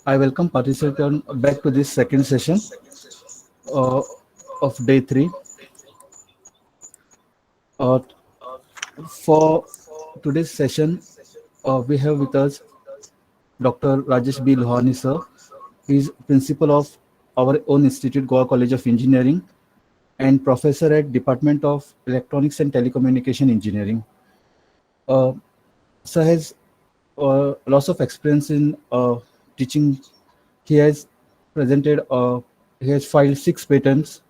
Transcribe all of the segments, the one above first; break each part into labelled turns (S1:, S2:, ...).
S1: I welcome participants back to this second session uh, of day three. Uh, for today's session, we have with us Dr. Rajesh B. Lohani, sir. He is principal of our own institute, Goa College of Engineering, and professor at Department of Electronics and Telecommunication Engineering. Uh, sir has lots of experience in teaching. He has presented, he has filed 6 patents.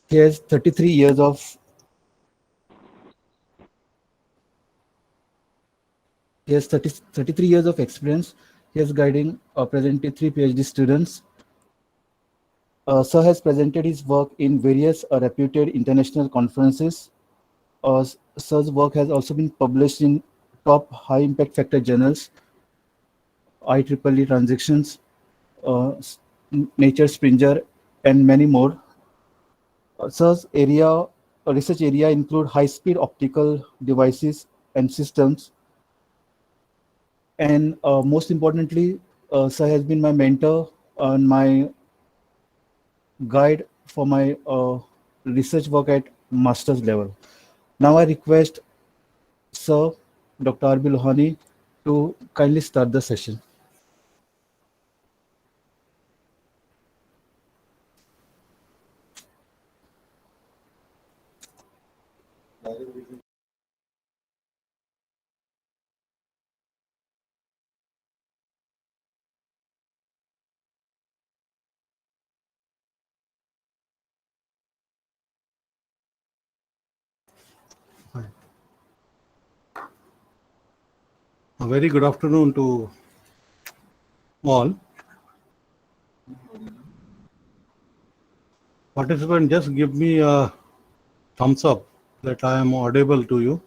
S1: He has 33 years of he has 33 years of experience. He is guiding presently 3 PhD students. Sir has presented his work in various reputed international conferences. Sir's work has also been published in top high impact factor journals, IEEE Transactions, uh, Nature Springer, and many more. Sir's research area include high-speed optical devices and systems, and most importantly, Sir has been my mentor and my guide for my research work at master's level. Now I request Sir Dr. R.B. Lohani to kindly start the session.
S2: A very good afternoon to all. Participant, just give me a thumbs up that I am audible to you.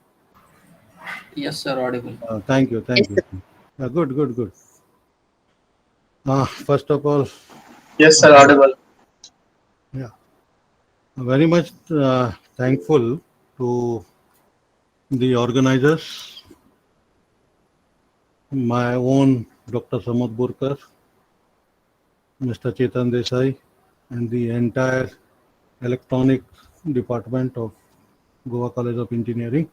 S3: Yes, sir, audible.
S2: Thank you, thank you. Good, good, good. First of all,
S4: Yes, sir, audible.
S2: yeah, very much thankful to the organizers, my own Dr. Samad Burkar, Mr. Chetan Desai, and the entire electronics department of Goa College of Engineering.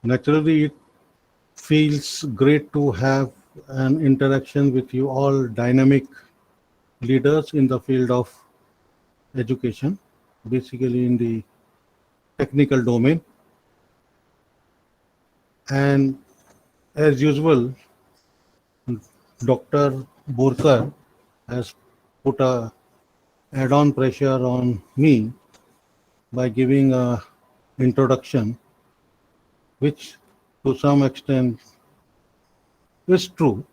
S2: Naturally, it feels great to have an interaction with you all dynamic leaders in the field of education, basically in the technical domain. And as usual, Dr. Borkar has put a add-on pressure on me by giving a introduction, which to some extent is true.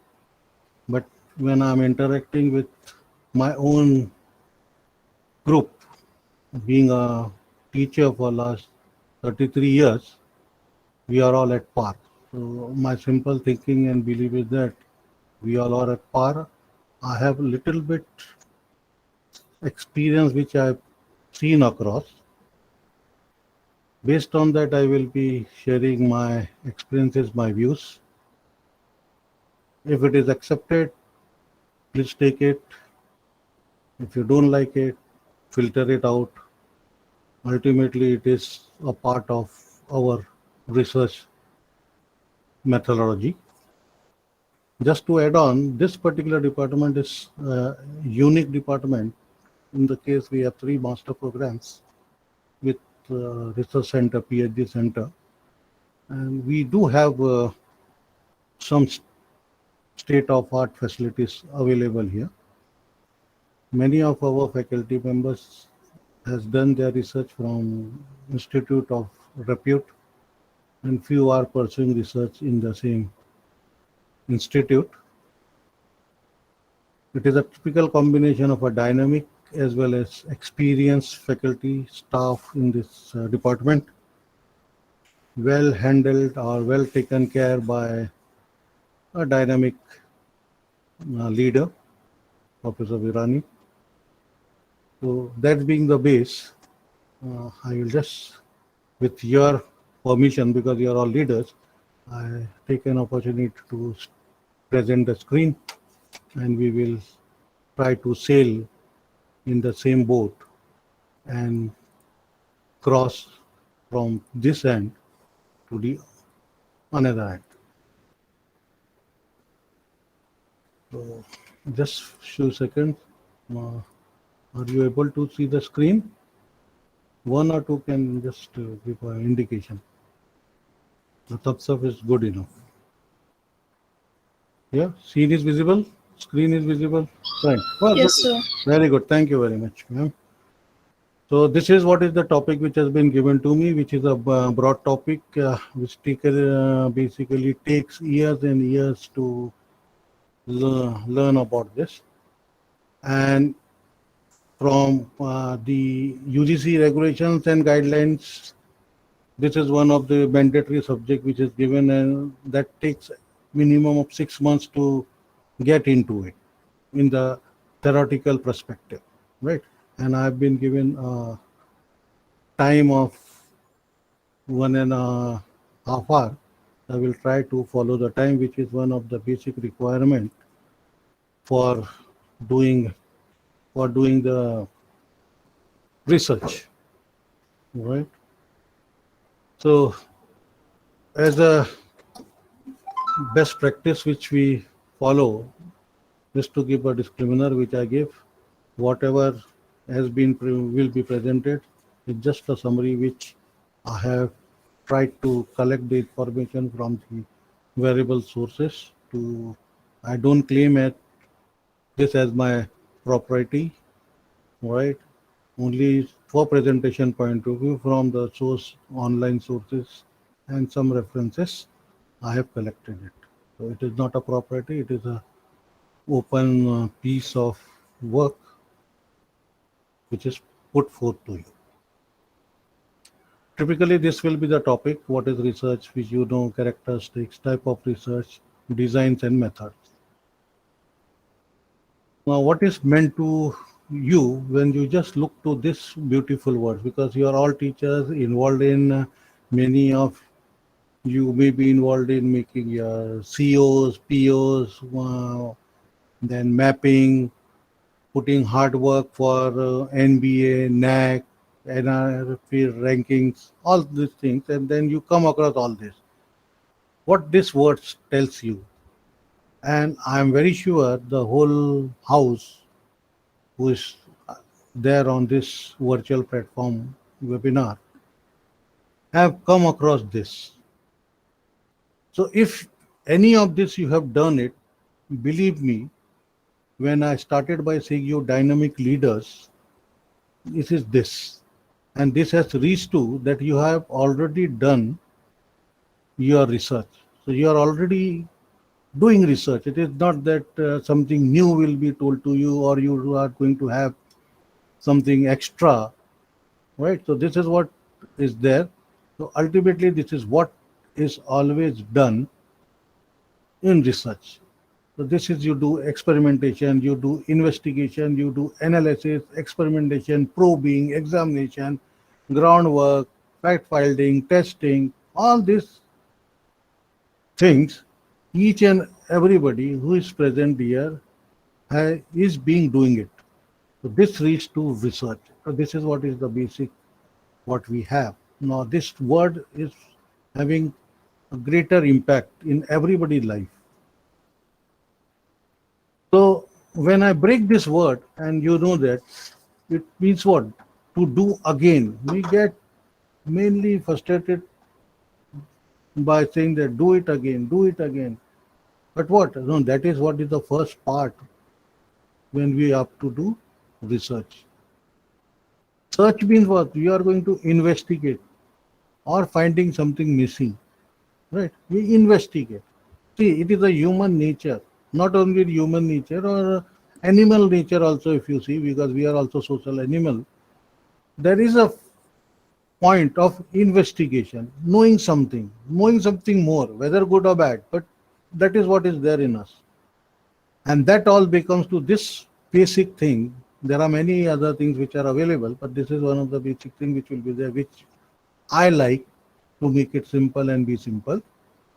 S2: But when I'm interacting with my own group, being a teacher for last 33 years, we are all at par. So my simple thinking and belief is that we all are at par. I have a little bit experience which I've seen across. Based on that, I will be sharing my experiences, my views. If it is accepted, please take it. If you don't like it, filter it out. Ultimately, it is a part of our research methodology. Just to add on, this particular department is a unique department. In the case, we have 3 master programs with research center, PhD center, and we do have some state-of-art facilities available here. Many of our faculty members has done their research from institute of repute, and few are pursuing research in the same institute. It is a typical combination of a dynamic as well as experienced faculty staff in this department, well handled or well taken care by a dynamic leader, Professor Virani. So that being the base, I will just, with your permission, because you are all leaders, I take an opportunity to present the screen, and we will try to sail in the same boat and cross from this end to the another end. So just few seconds. Are you able to see the screen? One or two can just give an indication. The thumbs up is good enough. Yeah, scene is visible, screen is visible. Right. Well,
S4: Yes, sir.
S2: very good. Thank you very much, ma'am. So this is what is the topic which has been given to me, which is a broad topic, which basically takes years and years to learn about this. And from the UGC regulations and guidelines, this is one of the mandatory subject which is given, and that takes minimum of 6 months to get into it in the theoretical perspective, right? And I've been given a time of 1.5 hours. I will try to follow the time, which is one of the basic requirement for doing the research, right? So as a best practice which we follow, just to give a disclaimer which I give, whatever has been will be presented is just a summary which I have tried to collect the information from the variable sources. I don't claim this as my propriety, right? Only for presentation point of view from the source, online sources and some references, I have collected it. So it is not a propriety, it is a open piece of work which is put forth to you. Typically, this will be the topic, what is research, which you know, characteristics, type of research, designs and methods. Now, what is meant to you when you just look to this beautiful word, because you are all teachers involved in many of you may be involved in making your COs, POs, then mapping, putting hard work for NBA, NAC, NRF rankings, all these things, and then you come across all this. What this word tells you, and I am very sure the whole house who is there on this virtual platform webinar have come across this. So if any of this you have done it, believe me, when I started by saying you dynamic leaders, this is this. And this has reached to that you have already done your research. So you are already doing research. It is not that something new will be told to you or you are going to have something extra, right? So this is what is there. So ultimately, this is what is always done in research. So this is, you do experimentation, you do investigation, you do analysis, experimentation, probing, examination, groundwork, fact-finding, testing, all these things, each and everybody who is present here is doing it. So this leads to research. So this is what is the basic, what we have. Now this word is having a greater impact in everybody's life. So when I break this word, and you know that, it means what? To do again. We get mainly frustrated by saying that do it again, do it again. But what? No, that is what is the first part when we have to do research. Search means what? We are going to investigate or finding something missing, right? We investigate. See, it is a human nature, not only human nature or animal nature also, if you see, because we are also social animal. There is a point of investigation, knowing something more, whether good or bad, but that is what is there in us. And that all becomes to this basic thing. There are many other things which are available, but this is one of the basic things which will be there, which I like to make it simple and be simple.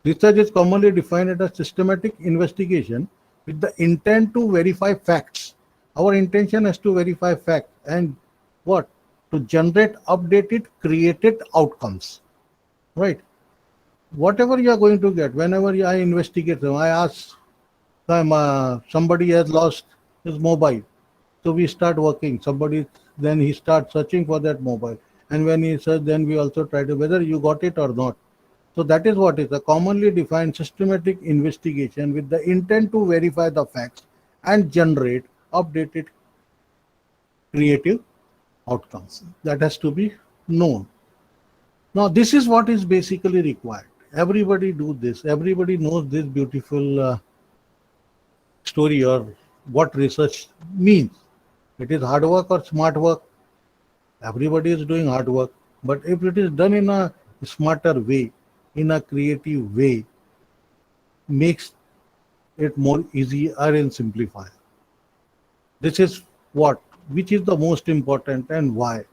S2: Research is commonly defined as a systematic investigation with the intent to verify facts. Our intention is to verify facts and what? To generate updated, created outcomes. Right? Whatever you are going to get, whenever I investigate, I ask somebody has lost his mobile. So we start working. Then he starts searching for that mobile. And when he search, then we also try to whether you got it or not. So that is what is a commonly defined systematic investigation with the intent to verify the facts and generate updated creative outcomes. That has to be known. Now, this is what is basically required. Everybody do this. Everybody knows this beautiful story or what research means. It is hard work or smart work. Everybody is doing hard work. But if it is done in a smarter way, in a creative way, makes it more easier and simplifier. This is which is the most important and why.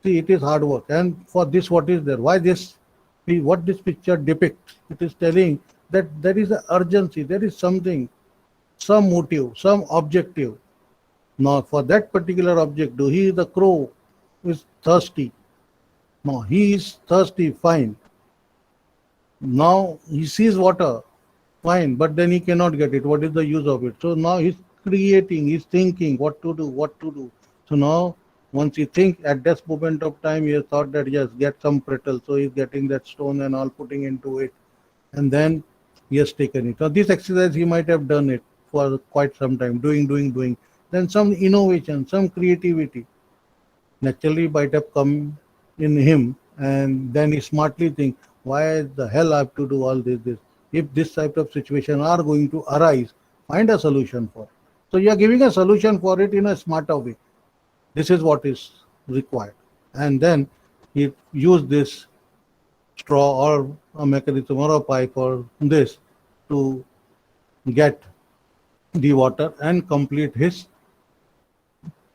S2: See, it is hard work. And for this, what is there? What this picture depicts? It is telling that there is an urgency, there is something, some motive, some objective. Now, for that particular objective, he is the crow, is thirsty. Now, he is thirsty, fine. Now, he sees water, fine, but then he cannot get it. What is the use of it? So now he's creating, he's thinking what to do. So now, once he thinks at this moment of time, he has thought that yes, get some brittle. So he's getting that stone and all putting into it. And then he has taken it. Now, this exercise, he might have done it for quite some time, doing. Then some innovation, some creativity naturally might have come in him. And then he smartly think, why the hell I have to do all this? If this type of situation are going to arise, find a solution for it. So you are giving a solution for it in a smarter way. This is what is required. And then he use this straw or a mechanism or a pipe or this to get the water and complete his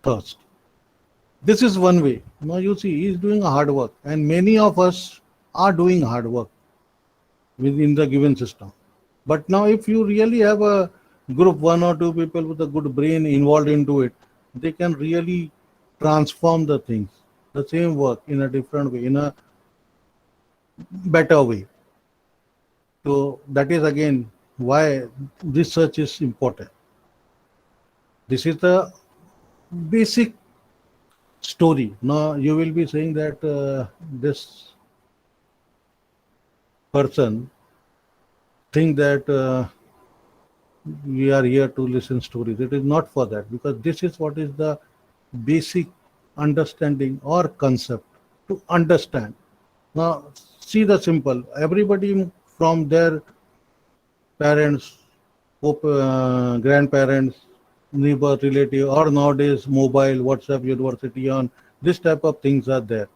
S2: thirst. This is one way. Now you see, he is doing a hard work, and many of us are doing hard work within the given system. But now if you really have a group, one or two people with a good brain involved into it, they can really transform the things, the same work in a different way, in a better way. So that is again why research is important. This is the basic story. Now you will be saying that this person think that we are here to listen stories. It is not for that, because this is what is the basic understanding or concept to understand. Now see the simple. Everybody from their parents, grandparents, neighbor, relative, or nowadays mobile, WhatsApp, university on, this type of things are there.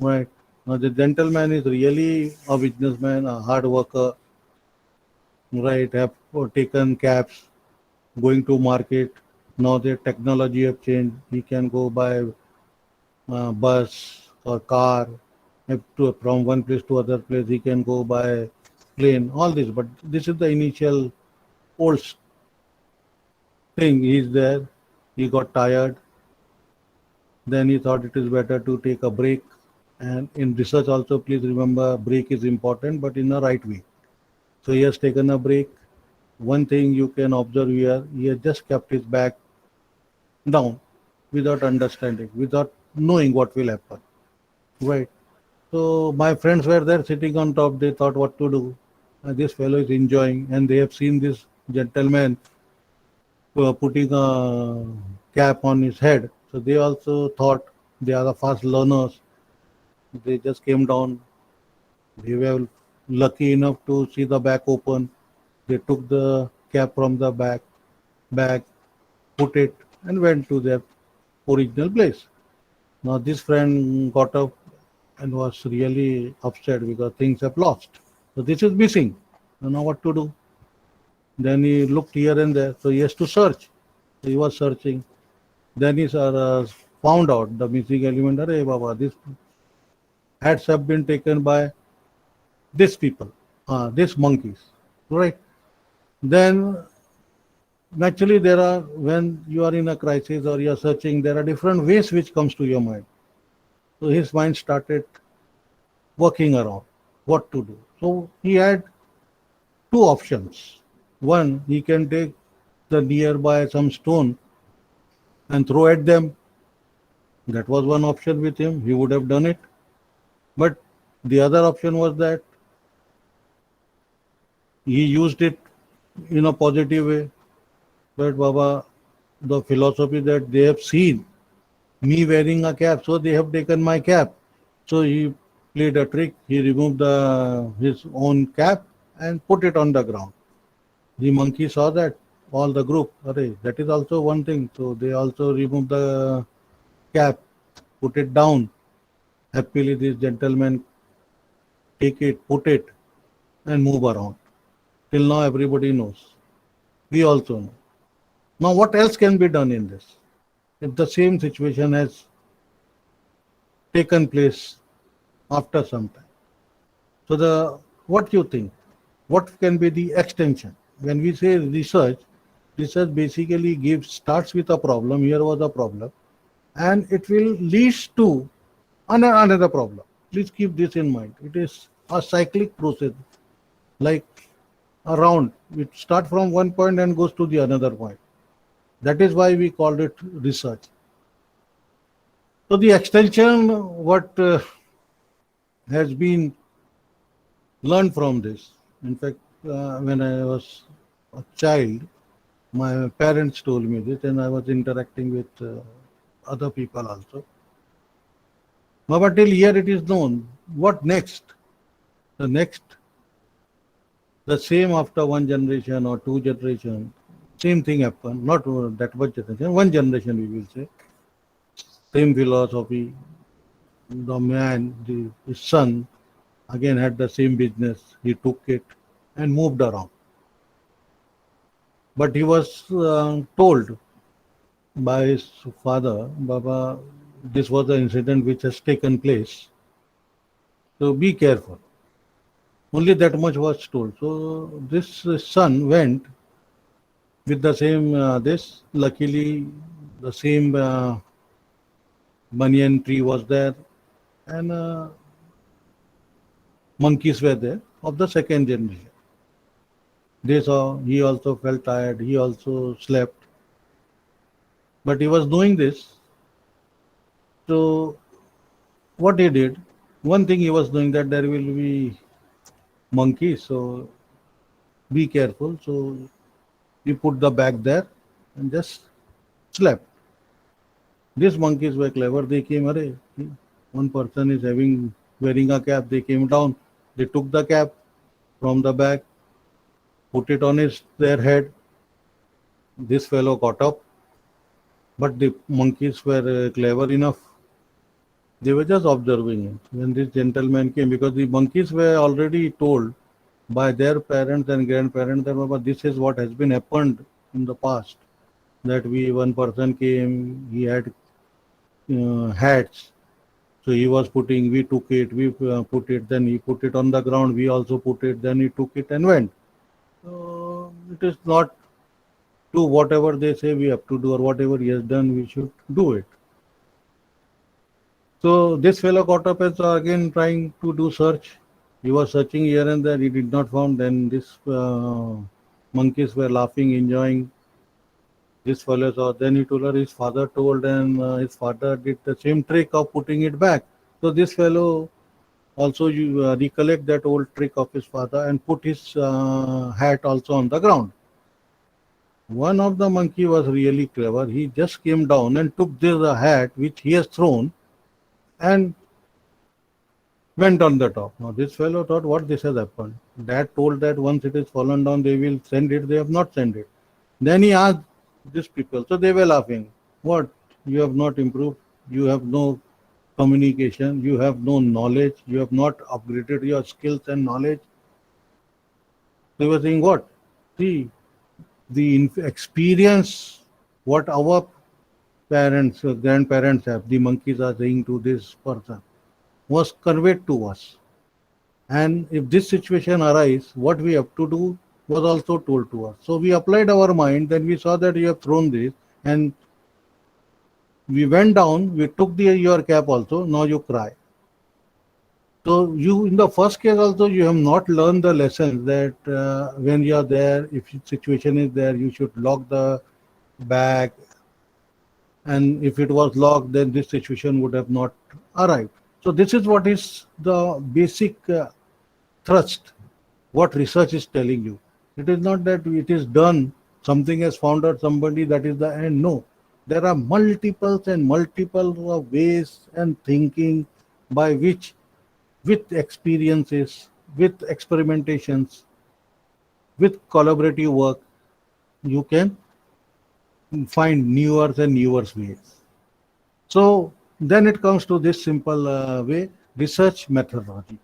S2: Right. Now the gentleman is really a businessman, a hard worker, right, have taken cabs, going to market. Now the technology have changed. He can go by bus or car. From one place to other place, he can go by plane, all this. But this is the initial old thing. He's there, he got tired. Then he thought it is better to take a break. And in research also, please remember, break is important, but in a right way. So he has taken a break. One thing you can observe here, he has just kept his back down without understanding, without knowing what will happen. Right. So my friends were there sitting on top. They thought what to do. This fellow is enjoying, and they have seen this gentleman putting a cap on his head. So they also thought they are the fast learners. They just came down. They were lucky enough to see the back open. They took the cap from the bag, put it, and went to their original place. Now this friend got up and was really upset because things have lost. So this is missing. I don't know what to do. Then he looked here and there. So he has to search. So he was searching. Then he found out the missing element. Arey Baba, these hats have been taken by these people. these monkeys, right? Then naturally there are, when you are in a crisis or you are searching, there are different ways which comes to your mind. So his mind started working around what to do. So he had two options. One, he can take the nearby some stone and throw at them. That was one option with him. He would have done it. But the other option was that he used it in a positive way. But Baba, the philosophy that they have seen me wearing a cap, so they have taken my cap. So he played a trick. He removed his own cap and put it on the ground. The monkey saw that, all the group, "Arey, that is also one thing." So they also removed the cap, put it down. Happily, this gentleman take it, put it, and move around. Till now, everybody knows. We also know. Now, what else can be done in this? If the same situation has taken place after some time. So, what you think? What can be the extension? When we say research, research basically starts with a problem. Here was a problem, and it will lead to another problem. Please keep this in mind. It is a cyclic process, like a round. It starts from one point and goes to the another point. That is why we called it research. So the extension, what has been learned from this. In fact, when I was a child, my parents told me this, and I was interacting with other people also. But till here it is known. What next? The next, the same after one generation or two generation, same thing happened. Not that much generation, one generation we will say. Same philosophy. The man, his son, again had the same business. He took it and moved around. But he was told by his father, Baba, this was the incident which has taken place. So be careful. Only that much was told. So this son went with the same this. Luckily, the same banyan tree was there, and monkeys were there of the second generation. They saw, he also felt tired, he also slept. But he was doing this. So what he did, one thing he was doing, that there will be monkeys, so be careful. So he put the bag there and just slept. These monkeys were clever. They came, "Arey, one person is wearing a cap." They came down. They took the cap from the bag, put it on their head. This fellow got up, but the monkeys were clever enough. They were just observing it. When this gentleman came, because the monkeys were already told by their parents and grandparents that, "Baba, this is what has been happened in the past. That one person came, he had hats. So he was putting, we took it, we put it, then he put it on the ground, we also put it, then he took it and went." It is not to whatever they say we have to do, or whatever he has done, we should do it. So this fellow got up and again trying to do search. He was searching here and there, he did not found. Then this monkeys were laughing, enjoying. This fellow saw. Then he told her his father told, and his father did the same trick of putting it back. So this fellow also recollect that old trick of his father and put his hat also on the ground. One of the monkey was really clever. He just came down and took this hat which he has thrown and went on the top. Now this fellow thought, what this has happened? Dad told that once it is fallen down, they will send it. They have not sent it. Then he asked these people. So they were laughing. What? You have not improved. You have no communication. You have no knowledge. You have not upgraded your skills and knowledge. They were saying what? See, the experience what our parents, grandparents have, the monkeys are saying to this person, was conveyed to us. And if this situation arises, what we have to do was also told to us. So we applied our mind, then we saw that you have thrown this, and we went down, we took your cap also, now you cry. So you, in the first case also, you have not learned the lessons that when you are there, if situation is there, you should lock the bag. And if it was locked, then this situation would have not arrived. So this is what is the basic thrust, what research is telling you. It is not that it is done, something has found out somebody, that is the end. No. There are multiples and multiple of ways and thinking by which, with experiences, with experimentations, with collaborative work, you can find newer and newer ways. So then it comes to this simple way, research methodology.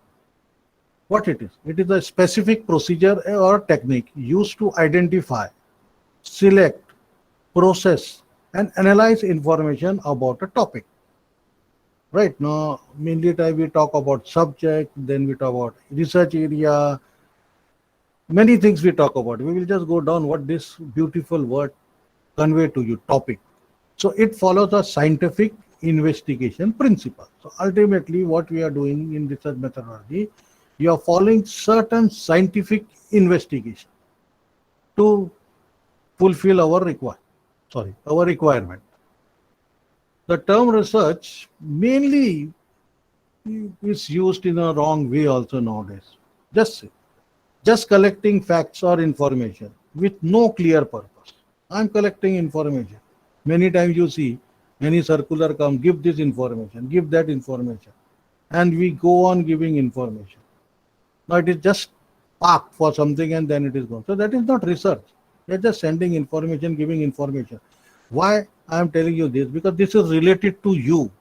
S2: What it is? It is a specific procedure or technique used to identify, select, process, and analyze information about a topic. Right now, mainly time we talk about subject, then we talk about research area, many things we talk about. We will just go down what this beautiful word convey to you, topic. So it follows a scientific investigation principle. So ultimately what we are doing in research methodology, you are following certain scientific investigation to fulfill our requirement. The term research mainly is used in a wrong way also nowadays. Just collecting facts or information with no clear purpose. I'm collecting information. Many times you see any circular come, give this information, give that information, and we go on giving information. Now it is just parked for something and then it is gone. So that is not research. You're just sending information, giving information. Why I am telling you this? Because this is related to you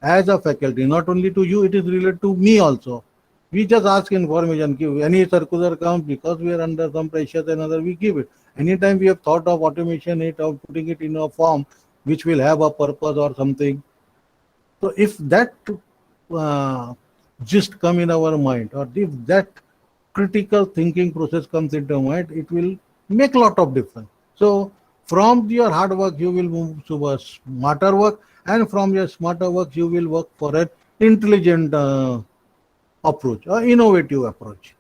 S2: as a faculty, not only to you, it is related to me also. We just ask information, give any circular comes because we are under some pressure, then other we give it. Anytime we have thought of automation, of putting it in a form which will have a purpose or something. So if that just come in our mind, or if that critical thinking process comes into our mind, it will make a lot of difference. So from your hard work, you will move to a smarter work, and from your smarter work, you will work for an intelligent approach or innovative approach.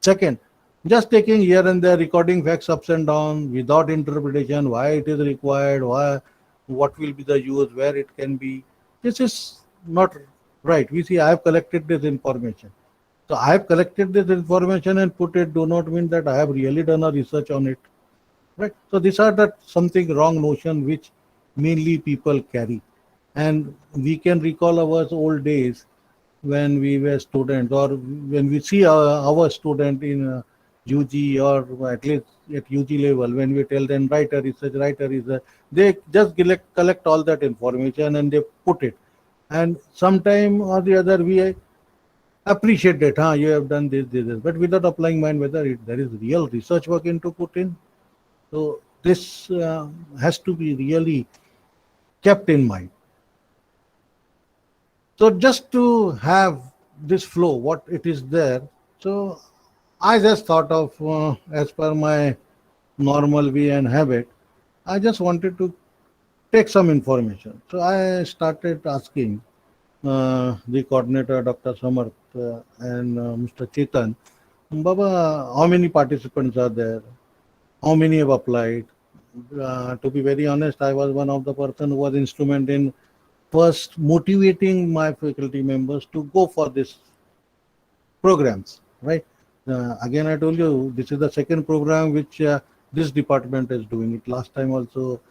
S2: Second, just taking here and there, recording facts ups and down without interpretation, why it is required, what will be the use, where it can be. This is not right. We see I have collected this information. So I have collected this information and put it, do not mean that I have really done a research on it. Right. So these are the something wrong notion which mainly people carry. And we can recall our old days when we were students, or when we see our student in UG, or at least at UG level, when we tell them write a research, they just collect all that information and they put it. And sometime or the other we appreciate that, you have done this, but without applying mind whether there is real research work into put in. So this has to be really kept in mind. So just to have this flow, what it is there, so I just thought of, as per my normal way and habit, I just wanted to take some information. So I started asking the coordinator, Dr. Samarth, and Mr. Chetan, Baba, how many participants are there? How many have applied? To be very honest, I was one of the person who was instrumental in first motivating my faculty members to go for this programs, right? Again, I told you, this is the second program which this department is doing it. Last time also,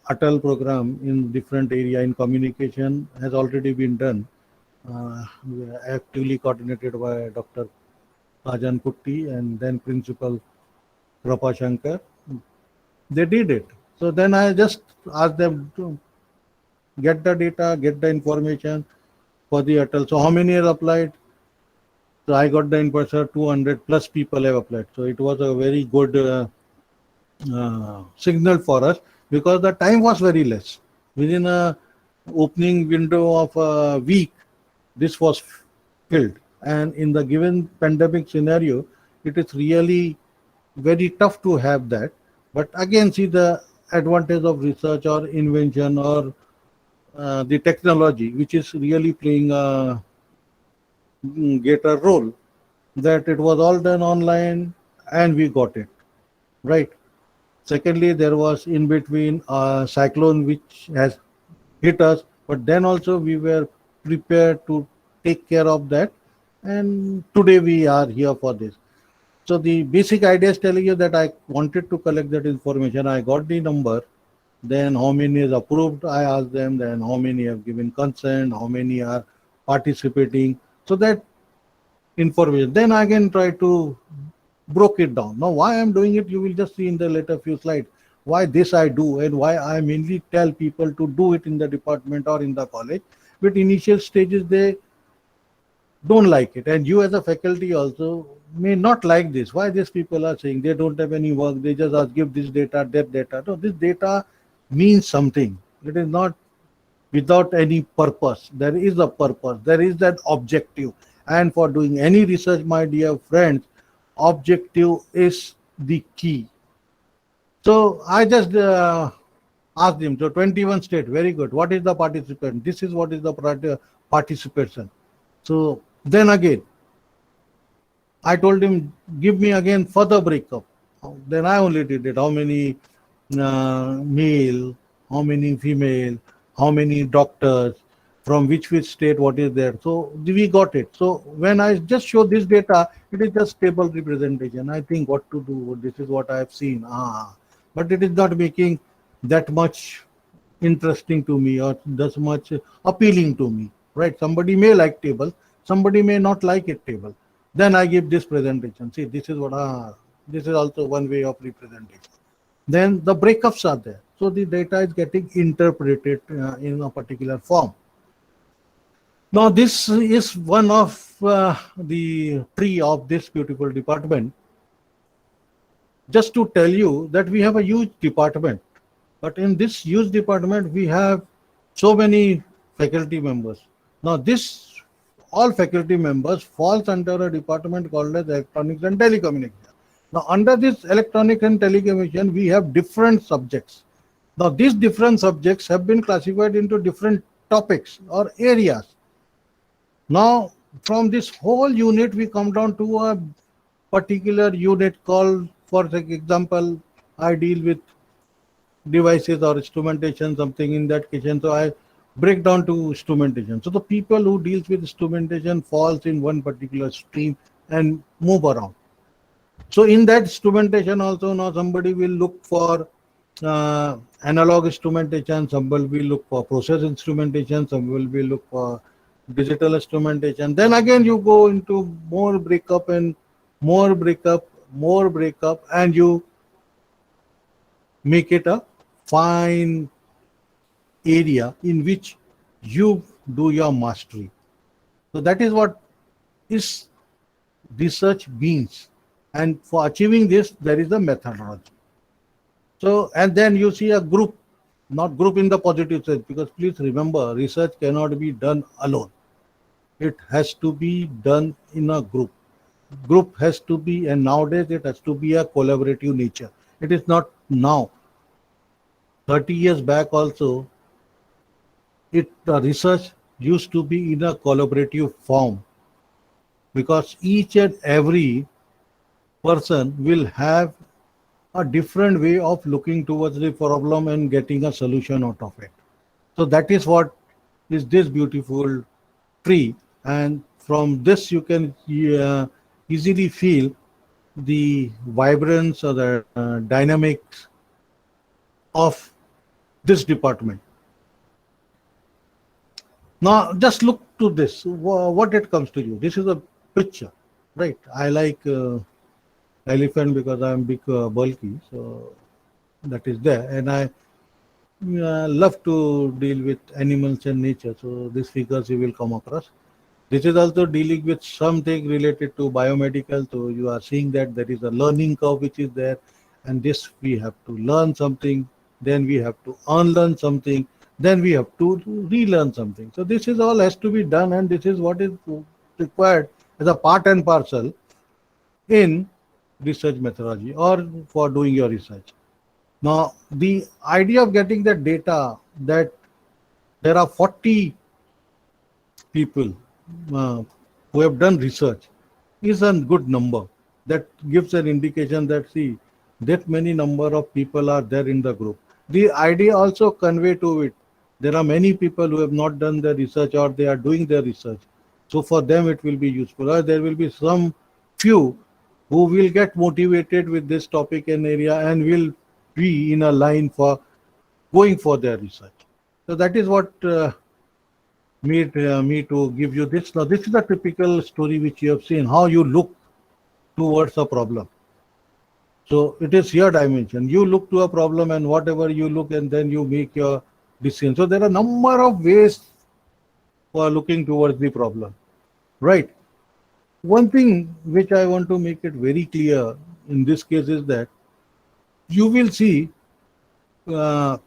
S2: Atal program in different area in communication has already been done, actively coordinated by Dr. Rajan Putti and then Principal Krapa Shankar. They did it. So then I just asked them to get the data, get the information for the Atal. So how many have applied? So I got the information, 200 plus people have applied. So it was a very good signal for us, because the time was very less. Within a opening window of a week, this was filled. And in the given pandemic scenario, it is really very tough to have that. But again, see the advantage of research or invention or the technology, which is really playing a greater role, that it was all done online and we got it, right? Secondly, there was in between a cyclone which has hit us, but then also we were prepared to take care of that. And today we are here for this. So the basic idea is telling you that I wanted to collect that information. I got the number. Then how many is approved? I asked them. Then how many have given consent? How many are participating? So that information. Then I can try to broke it down. Now, why I'm doing it, you will just see in the later few slides. Why this I do and why I mainly tell people to do it in the department or in the college. But initial stages, they don't like it. And you as a faculty also may not like this. Why these people are saying they don't have any work, they just ask, give this data, that data. No, this data means something. It is not without any purpose. There is a purpose, there is that objective. And for doing any research, my dear friends, objective is the key. So I just asked him, so 21 state, very good. What is the participant? This is what is the participation. So then again, I told him, give me again further breakup. Then I only did it. How many male, how many female, how many doctors, from which state, what is there. So we got it. So when I just show this data, it is just table representation. I think what to do. This is what I have seen. But it is not making that much interesting to me or that much appealing to me. Right? Somebody may like table, somebody may not like it table. Then I give this presentation. See, this is what this is also one way of representation. Then the breakups are there. So the data is getting interpreted in a particular form. Now, this is one of the tree of this beautiful department. Just to tell you that we have a huge department, but in this huge department, we have so many faculty members. Now, this all faculty members falls under a department called as Electronics and Telecommunication. Now, under this Electronics and Telecommunication, we have different subjects. Now, these different subjects have been classified into different topics or areas. Now, from this whole unit, we come down to a particular unit called, for example, I deal with devices or instrumentation, something in that case. So I break down to instrumentation. So the people who deals with instrumentation falls in one particular stream and move around. So in that instrumentation also, now somebody will look for analog instrumentation, somebody will look for process instrumentation, some will look for digital instrumentation. Then again you go into more breakup and more breakup, and you make it a fine area in which you do your mastery. So that is what is research means. And for achieving this, there is a methodology. So, and then you see a group, not group in the positive sense, because please remember, research cannot be done alone. It has to be done in a group. Group has to be, and nowadays it has to be a collaborative nature. It is not now. 30 years back also, research used to be in a collaborative form, because each and every person will have a different way of looking towards the problem and getting a solution out of it. So that is what is this beautiful tree, and from this you can easily feel the vibrance or the dynamics of this department. Now just look to this, what it comes to you. This is a picture, right? I like elephant because I am big bulky, so that is there, and I love to deal with animals and nature. So these figures you will come across. This is also dealing with something related to biomedical. So you are seeing that there is a learning curve which is there, and this we have to learn something, then we have to unlearn something, then we have to relearn something. So this is all has to be done, and this is what is required as a part and parcel in research methodology or for doing your research. Now, the idea of getting the data that there are 40 people who have done research is a good number. That gives an indication that, see, that many number of people are there in the group. The idea also convey to it, there are many people who have not done their research or they are doing their research. So for them it will be useful. Or there will be some few who will get motivated with this topic and area and will be in a line for going for their research. So that is what made me to give you this. Now this is a typical story which you have seen, how you look towards a problem. So it is your dimension. You look to a problem and whatever you look and then you make your decision. So there are a number of ways for looking towards the problem, right? One thing which I want to make it very clear in this case is that you will see your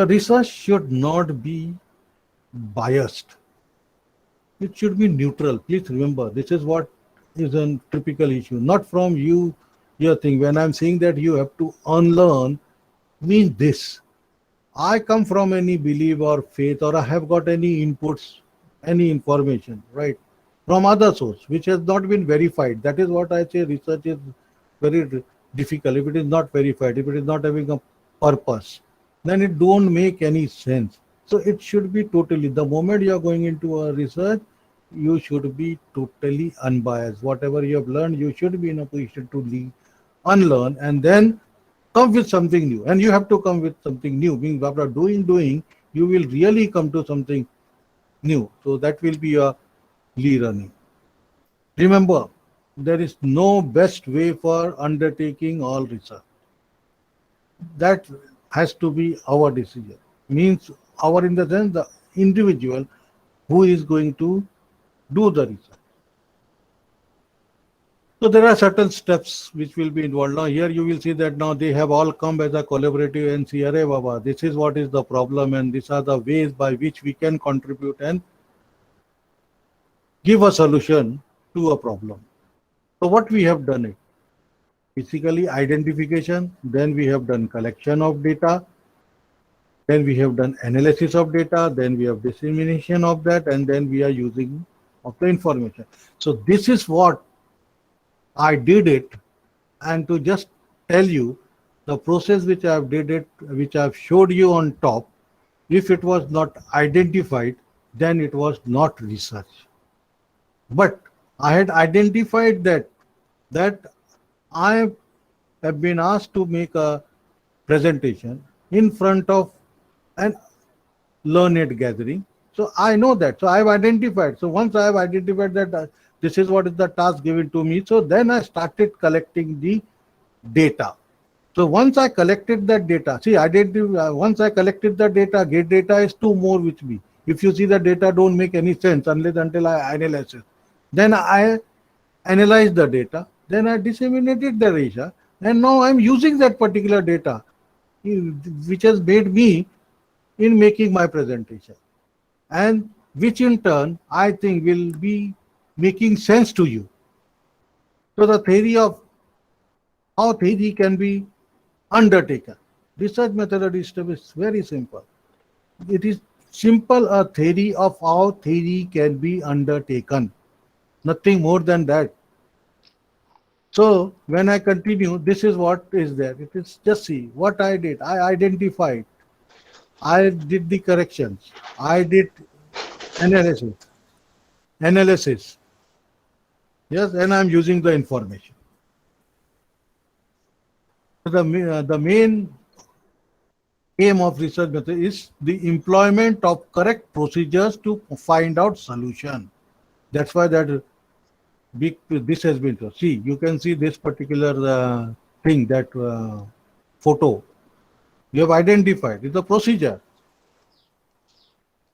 S2: research should not be biased. It should be neutral. Please remember, this is what is a typical issue. Not from you, your thing. When I'm saying that you have to unlearn, means this. I come from any belief or faith, or I have got any inputs, any information, right, from other source, which has not been verified. That is what I say research is very difficult. If it is not verified, if it is not having a purpose, then it don't make any sense. So it should be totally, the moment you are going into a research, you should be totally unbiased. Whatever you have learned, you should be in a position to unlearn and then come with something new. And you have to come with something new. Means after doing, you will really come to something new. So that will be a learning. Remember, there is no best way for undertaking all research. That has to be our decision. Means our, in the sense, the individual who is going to do the research. So there are certain steps which will be involved. Now here you will see that now they have all come as a collaborative and see, Arey Baba, this is what is the problem and these are the ways by which we can contribute and give a solution to a problem. So what we have done it, basically identification, then we have done collection of data, then we have done analysis of data, then we have dissemination of that, and then we are using of the information. So this is what I did it, and to just tell you the process which I have did it, which I have showed you on top, if it was not identified, then it was not research. But I had identified that I have been asked to make a presentation in front of an learned gathering. So I know that. So I have identified. So once I have identified that this is what is the task given to me, so then I started collecting the data. So once I collected that data, see, once I collected the data, get data is two more with me. If you see the data don't make any sense until I analyze it. Then I analyze the data, then I disseminated the data, and now I'm using that particular data, which has made me in making my presentation, and which in turn I think will be making sense to you. So the theory of how theory can be undertaken. Research methodology is very simple. It is simple a theory of how theory can be undertaken. Nothing more than that. So when I continue, this is what is there. It is just see what I did. I identified. I did the corrections. I did analysis. Yes, and I'm using the information. The main aim of research method is the employment of correct procedures to find out solution. That's why this has been told. See, you can see this particular thing, that photo. You have identified. It's a procedure.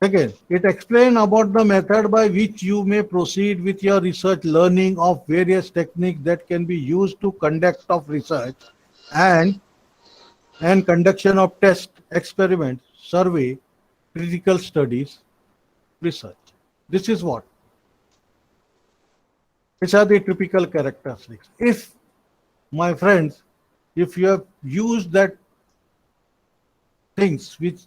S2: Second, it explains about the method by which you may proceed with your research, learning of various techniques that can be used to conduct of research and conduction of test, experiment, survey, critical studies, research. This is what. Which are the typical characteristics? If, my friends, if you have used that things which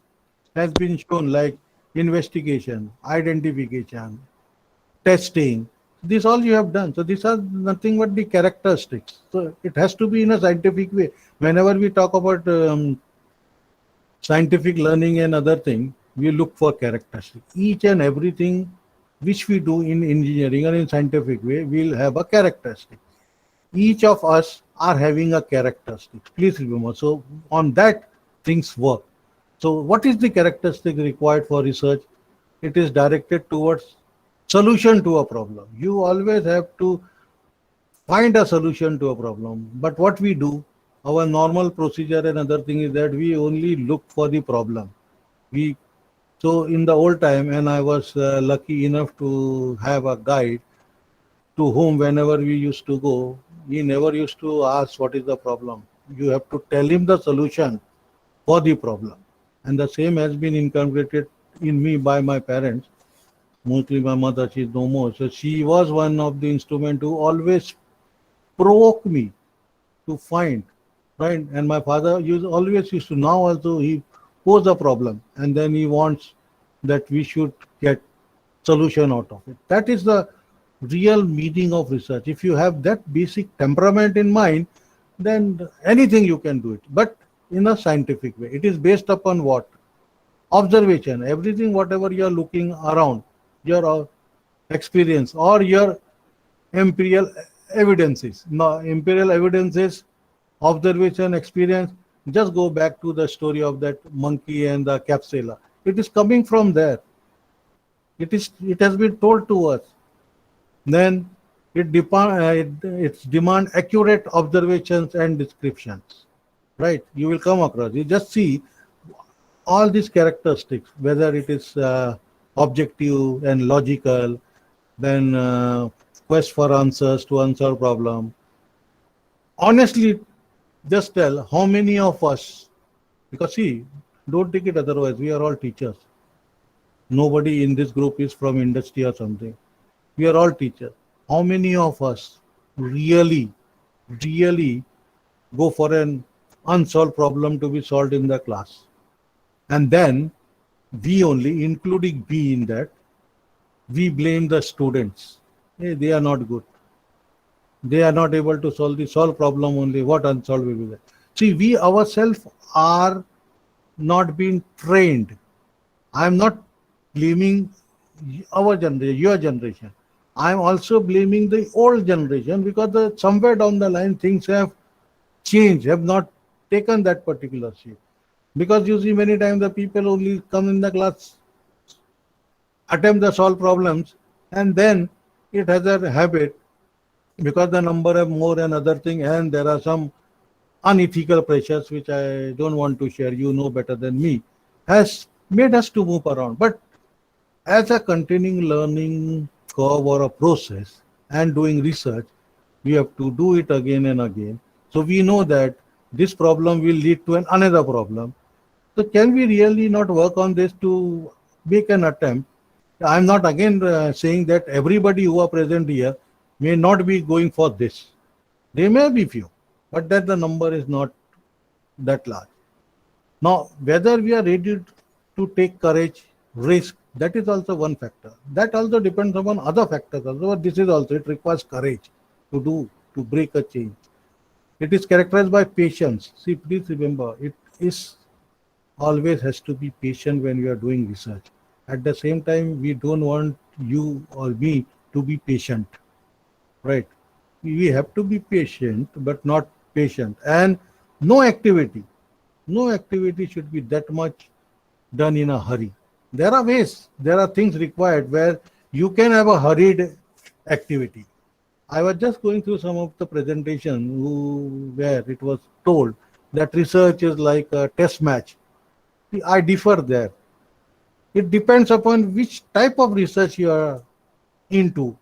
S2: has been shown like investigation, identification, testing, this all you have done. So these are nothing but the characteristics. So it has to be in a scientific way. Whenever we talk about scientific learning and other thing, we look for characteristics. Each and everything which we do in engineering or in scientific way will have a characteristic. Each of us are having a characteristic. Please remember. So on that things work. So what is the characteristic required for research? It is directed towards solution to a problem. You always have to find a solution to a problem. But what we do, our normal procedure and other thing is that we only look for the problem. So in the old time, and I was lucky enough to have a guide to whom whenever we used to go, he never used to ask what is the problem. You have to tell him the solution for the problem. And the same has been inculcated in me by my parents. Mostly my mother, she's no more. So she was one of the instruments who always provoke me to find, right? And my father always used to, now also he pose a problem and then he wants that we should get solution out of it. That is the real meaning of research. If you have that basic temperament in mind, then anything you can do it. But in a scientific way, it is based upon what? Observation. Everything, whatever you are looking around, your experience or your empirical evidences. Now, empirical evidences, observation, experience, just go back to the story of that monkey and the capsula. It is coming from there. It has been told to us. Then it's demand accurate observations and descriptions. Right? You will come across. You just see all these characteristics, whether it is objective and logical, then quest for answers to unsolved problem. Honestly, just tell how many of us, because see, don't take it otherwise, we are all teachers. Nobody in this group is from industry or something. We are all teachers. How many of us really go for an unsolved problem to be solved in the class? And then we only, including we in that, we blame the students. Hey, they are not good. They are not able to solve problem only. What unsolved will be there? See, we ourselves are not being trained. I am not blaming our generation, your generation. I am also blaming the old generation because somewhere down the line things have changed, have not taken that particular shape. Because you see, many times the people only come in the class, attempt to solve problems, and then it has a habit, because the number of more and other thing, and there are some unethical pressures which I don't want to share, you know better than me, has made us to move around. But as a continuing learning curve or a process and doing research, we have to do it again and again. So we know that this problem will lead to another problem. So can we really not work on this to make an attempt? I'm not again saying that everybody who are present here may not be going for this. There may be few, but that the number is not that large. Now, whether we are ready to take courage, risk, that is also one factor. That also depends upon other factors also, but this is also, it requires courage to break a change. It is characterized by patience. See, please remember, it is always has to be patient when we are doing research. At the same time, we don't want you or me to be patient, right? We have to be patient, but not patient. And no activity should be that much done in a hurry. There are ways, there are things required where you can have a hurried activity. I was just going through some of the presentation where it was told that research is like a test match. I differ there. It depends upon which type of research you are into.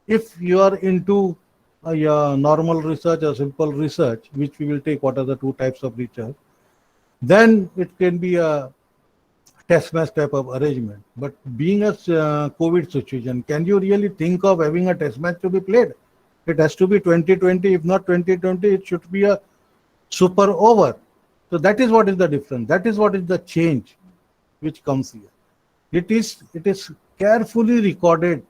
S2: If you are into normal research or simple research, which we will take what are the two types of research, then it can be a test match type of arrangement. But being a COVID situation, can you really think of having a test match to be played? It has to be 2020. If not 2020, it should be a super over. So that is what is the difference. That is what is the change which comes here. It is carefully recorded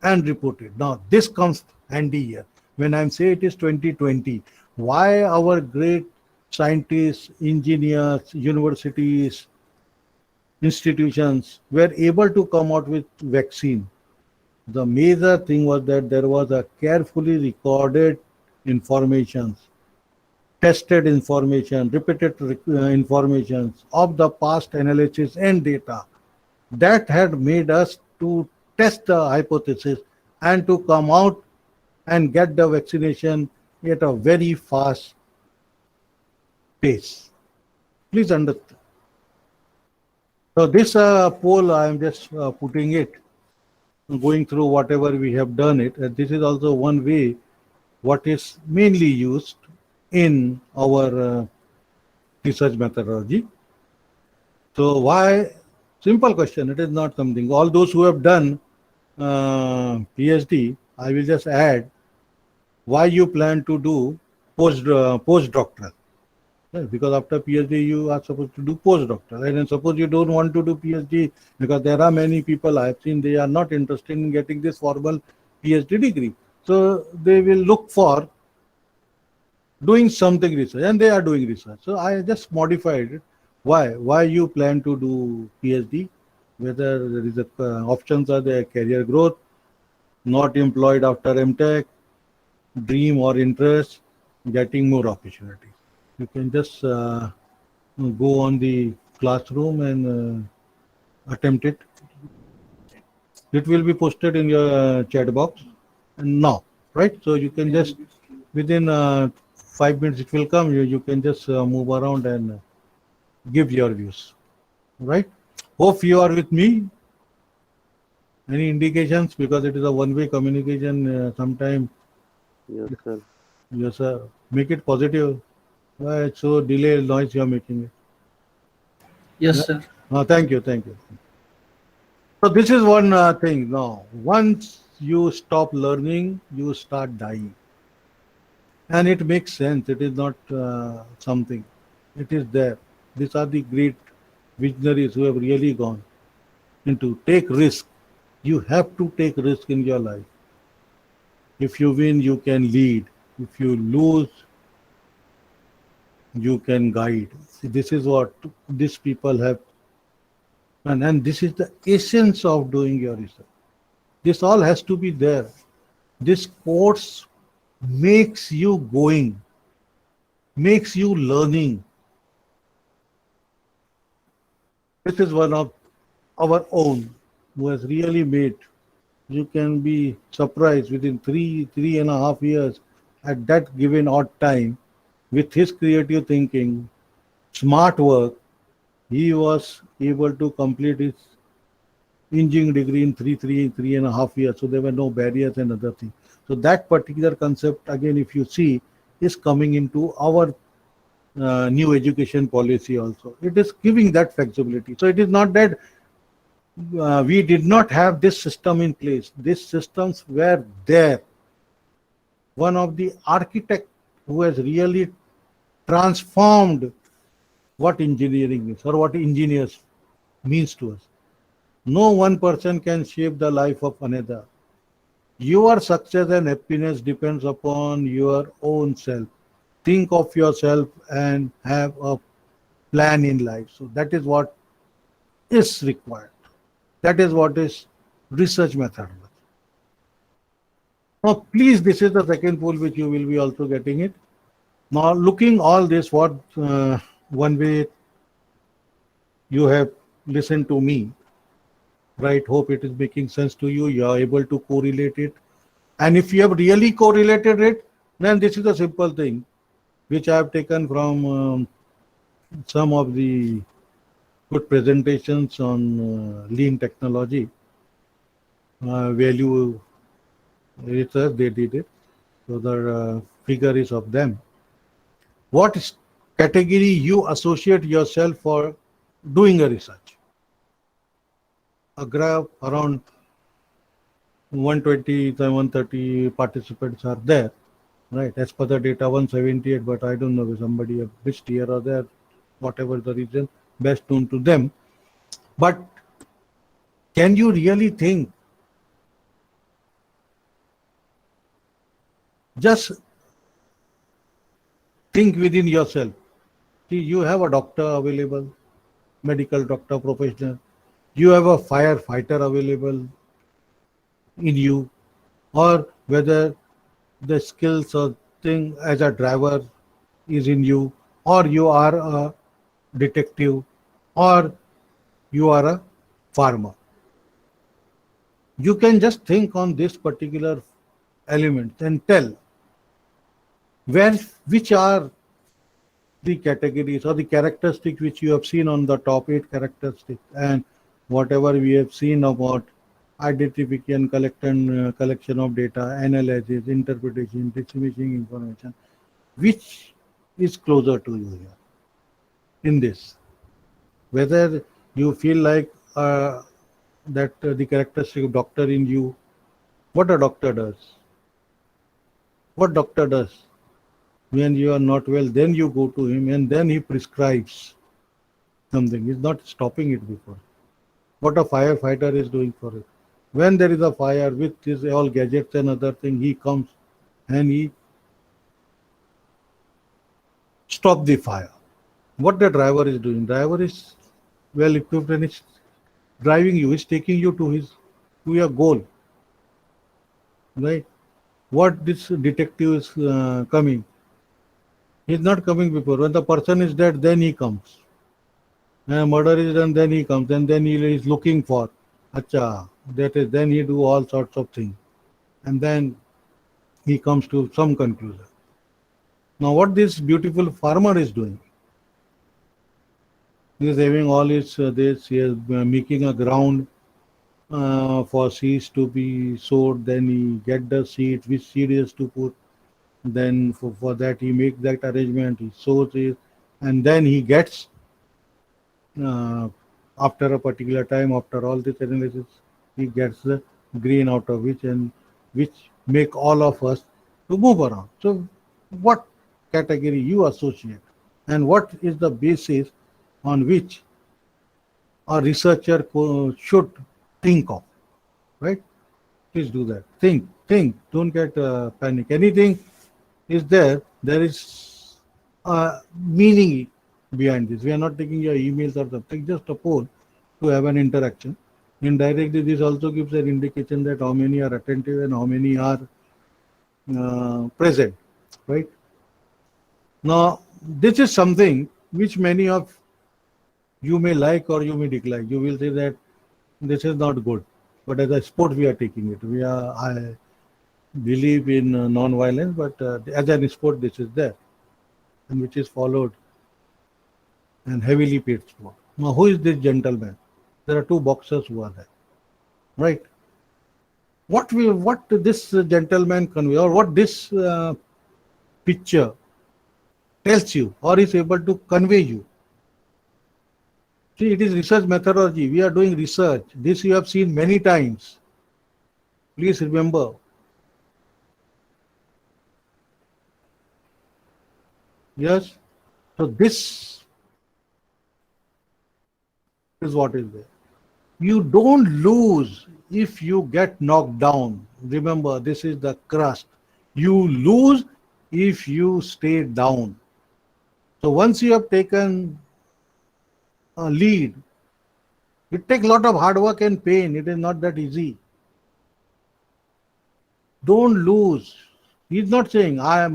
S2: and reported. Now this comes handy here. When I say it is 2020, why our great scientists, engineers, universities, institutions were able to come out with vaccine? The major thing was that there was a carefully recorded information, tested information, repeated informations of the past analysis and data that had made us to test the hypothesis and to come out and get the vaccination at a very fast pace. Please understand. So this poll, I am just putting it, going through whatever we have done it. And this is also one way what is mainly used in our research methodology. So why? Simple question. It is not something. All those who have done PhD, I will just add why you plan to do postdoctoral. Yes, because after PhD you are supposed to do postdoctoral. And then suppose you don't want to do PhD, because there are many people I have seen, they are not interested in getting this formal PhD degree. So they will look for doing something research, and they are doing research. So I just modified it. Why you plan to do PhD? Whether there is options are there: career growth, not employed after MTech, dream or interest, getting more opportunities. You can just go on the classroom and attempt it. It will be posted in your chat box now, right? So you can just within 5 minutes it will come. You can just move around and give your views, right? Hope you are with me. Any indications? Because it is a one-way communication. Sometime.
S4: Yes, sir.
S2: Yes, sir. Make it positive. Why it's so delay noise you are making it?
S3: Yes, sir.
S2: Thank you. So this is one thing. Now, once you stop learning, you start dying. And it makes sense. It is not something. It is there. These are the great visionaries who have really gone into take risk. You have to take risk in your life. If you win, you can lead. If you lose, you can guide. See, this is what these people have. And this is the essence of doing your research. This all has to be there. This course makes you going, makes you learning. This is one of our own who has really made. You can be surprised within 3.5 years at that given odd time with his creative thinking, smart work, he was able to complete his engineering degree in 3.5 years. So there were no barriers and other things. So that particular concept, again, if you see, is coming into our new education policy also. It is giving that flexibility. So it is not that we did not have this system in place. These systems were there. One of the architects who has really transformed what engineering is or what engineers means to us. No one person can shape the life of another. Your success and happiness depends upon your own self. Think of yourself and have a plan in life. So that is what is required. That is what is research methodology. Now, please, this is the second poll which you will be also getting it. Now, looking all this, what one way you have listened to me, right? Hope it is making sense to you. You are able to correlate it. And if you have really correlated it, then this is a simple thing, which I have taken from some of the good presentations on lean technology, value research, they did it. So the figure is of them. What category you associate yourself for doing a research? a graph around 120 to 130 participants are there, right? As per the data, 178, but I don't know if somebody have missed here or there, whatever the reason, best known to them. But can you really think? Just think within yourself. See, you have a doctor available, medical doctor, professional. You have a firefighter available in you, or whether the skills or thing as a driver is in you, or you are a detective, or you are a farmer. You can just think on this particular element and tell where, which are the categories or the characteristics which you have seen on the top 8 characteristics, and whatever we have seen about identification, collection of data, analysis, interpretation, distinguishing information, which is closer to you here in this? Whether you feel like that the characteristic of doctor in you, what a doctor does. What doctor does? When you are not well, then you go to him and then he prescribes something. He's not stopping it before. What a firefighter is doing for it. When there is a fire with his all gadgets and other thing, he comes and he stops the fire. What the driver is doing? Driver is well equipped and is driving you, is taking you to your goal. Right? What this detective is coming? He's not coming before. When the person is dead, then he comes. And murder is done, then he comes, and then he is looking for. Acha, that is, then he do all sorts of things. And then he comes to some conclusion. Now what this beautiful farmer is doing, he is having all his this, he is making a ground for seeds to be sowed, then he get the seed, which seed is to put, then for that he makes that arrangement, he sows it, and then he gets after a particular time, after all this analysis, he gets the grain out of which make all of us to move around. So what category you associate and what is the basis on which a researcher should think of, right? Please do that. Think, don't get panic. Anything is there is a meaning behind this. We are not taking your emails or something, just a poll to have an interaction. Indirectly, this also gives an indication that how many are attentive and how many are present, right? Now, this is something which many of you may like or you may dislike. You will say that this is not good, but as a sport we are taking it. I believe in non-violence, but as an sport this is there, and which is followed and heavily paid sport. Now, who is this gentleman? There are two boxers who are there, right? What this gentleman convey, or what this picture tells you or is able to convey you. See, it is research methodology. We are doing research. This you have seen many times. Please remember. Yes? So this is what is there. You don't lose if you get knocked down. Remember, this is the crust. You lose if you stay down. So once you have taken a lead, it takes a lot of hard work and pain. It is not that easy. Don't lose. He's not saying a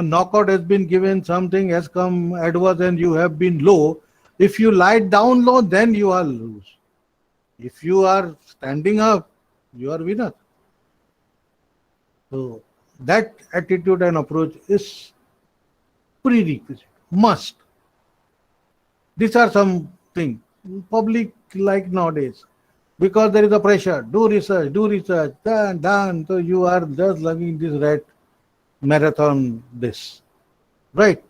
S2: knockout has been given, something has come adverse and you have been low. If you lie down low, then you are lose. If you are standing up, you are winner. So that attitude and approach is prerequisite, must. These are some things public like nowadays, because there is a pressure. Do research, done. So you are just loving this rat marathon, this, right?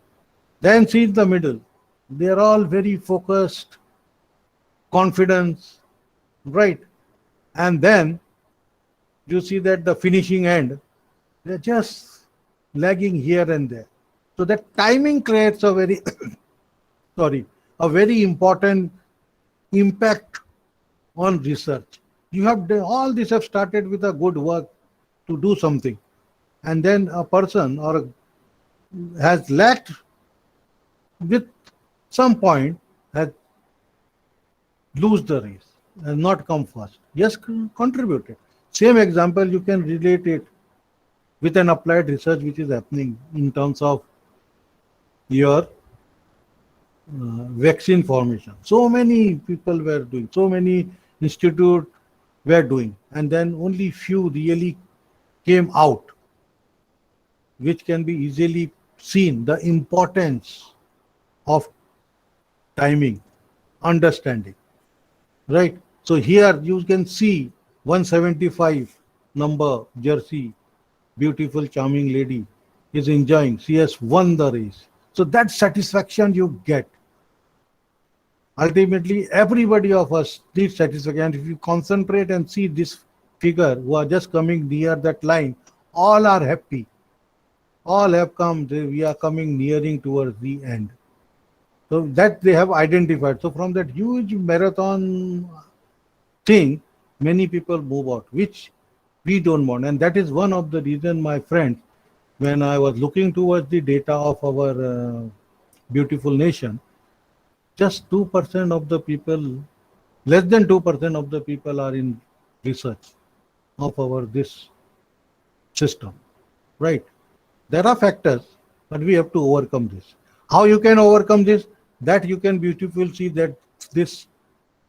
S2: Then see in the middle, they are all very focused, confidence, right? And then you see that the finishing end, they're just lagging here and there. So that timing creates a very, sorry, a very important impact on research. You have done, all this have started with a good work to do something, and then a person or has lacked with some point, has lose the race and not come first. Yes, contributed. Same example you can relate it with an applied research which is happening in terms of your vaccine formation. So many people were doing, so many institutes were doing, and then only few really came out, which can be easily seen the importance of timing, understanding, right? So here you can see 175 number jersey, beautiful, charming lady is enjoying. She has won the race. So that satisfaction you get. Ultimately, everybody of us needs satisfaction. And if you concentrate and see this figure who are just coming near that line, all are happy. All have come, we are coming nearing towards the end. So that they have identified. So from that huge marathon thing, many people move out, which we don't want. And that is one of the reasons, my friends, when I was looking towards the data of our beautiful nation, just 2% of the people, less than 2% of the people are in research of our this system, right? There are factors, but we have to overcome this. How you can overcome this? That you can beautifully see that this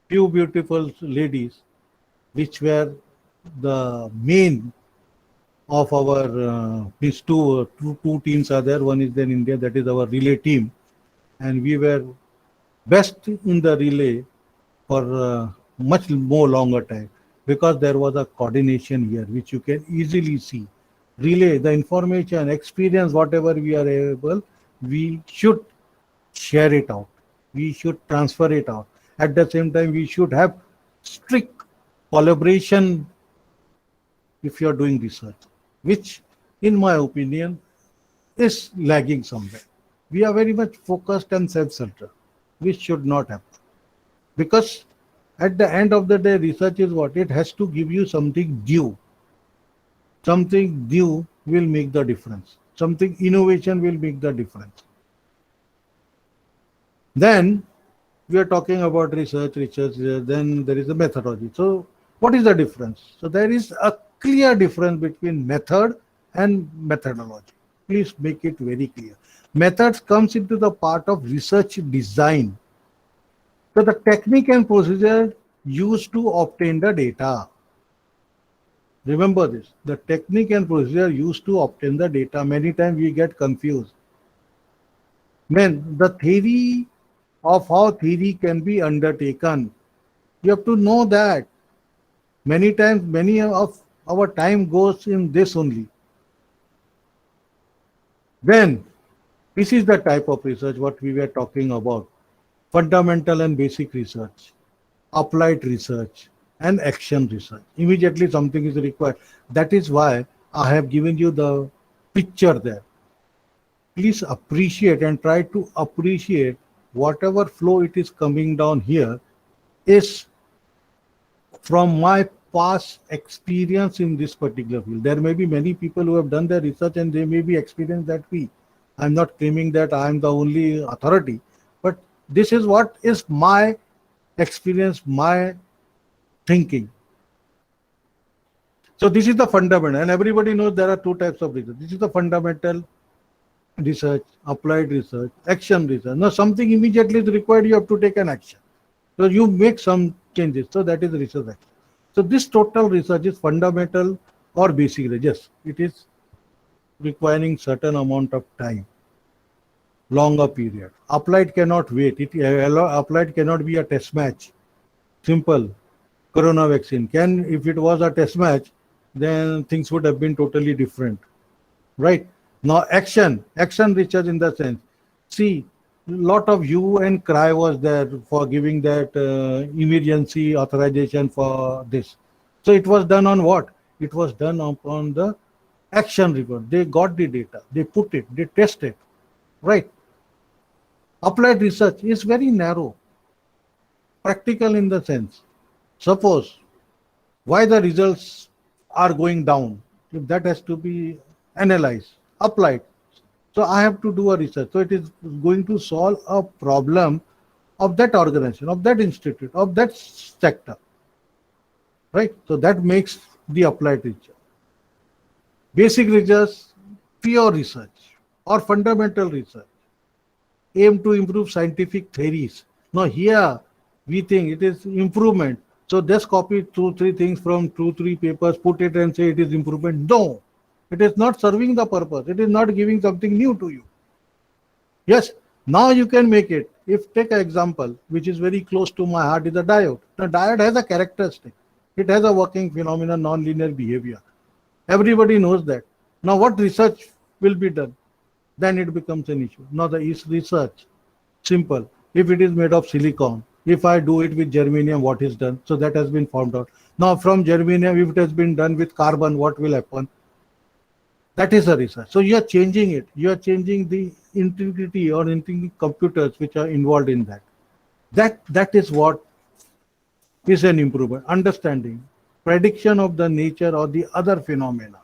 S2: few beautiful ladies, which were the main of our these two teams are there. One is in India, that is our relay team, and we were best in the relay for much more longer time because there was a coordination here, which you can easily see. Relay the information, experience, whatever we are able, we should share it out. We should transfer it out. At the same time, we should have strict collaboration if you are doing research, which, in my opinion, is lagging somewhere. We are very much focused and self-centered, which should not happen. Because at the end of the day, research is what? It has to give you something due. Something new will make the difference. Something innovation will make the difference. Then we are talking about research, then there is a methodology. So what is the difference? So there is a clear difference between method and methodology. Please make it very clear. Methods comes into the part of research design. So the technique and procedure used to obtain the data. Remember this, the technique and procedure used to obtain the data. Many times we get confused. Then the theory of how theory can be undertaken, you have to know that. Many times, many of our time goes in this only. Then, this is the type of research what we were talking about. Fundamental and basic research, applied research, and action research. Immediately something is required. That is why I have given you the picture there. Please appreciate and try to appreciate whatever flow it is coming down here is from my past experience in this particular field. There may be many people who have done their research and they may be experienced that way. I'm not claiming that I am the only authority, but this is what is my experience, my thinking. So this is the fundamental, and everybody knows there are two types of research. This is the fundamental research, applied research, action research. Now something immediately is required, you have to take an action. So you make some changes. So that is research action. So this total research is fundamental or basic research. Yes, it is requiring certain amount of time, longer period. Applied cannot wait. Applied cannot be a test match. Simple. Corona vaccine if it was a test match, then things would have been totally different, right? Now action research in the sense, see, lot of hue and cry was there for giving that emergency authorization for this. So it was done on what? It was done upon the action report. They got the data, they put it, they test it, right? Applied research is very narrow, practical in the sense. Suppose why the results are going down, if that has to be analyzed, applied. So I have to do a research. So it is going to solve a problem of that organization, of that institute, of that sector, right? So that makes the applied research. Basic research, pure research or fundamental research aim to improve scientific theories. Now here we think it is improvement. So just copy two, three things from two, three papers, put it and say it is improvement. No, it is not serving the purpose. It is not giving something new to you. Yes, now you can make it. If take an example, which is very close to my heart, is a diode. The diode has a characteristic. It has a working phenomenon, non-linear behavior. Everybody knows that. Now what research will be done? Then it becomes an issue. Now the is research, simple. If it is made of silicon, if I do it with germanium, what is done? So that has been found out. Now from germanium, if it has been done with carbon, what will happen? That is a research. So you are changing it. You are changing the integrity or integrity computers which are involved in that. That is what is an improvement. Understanding, prediction of the nature or the other phenomena.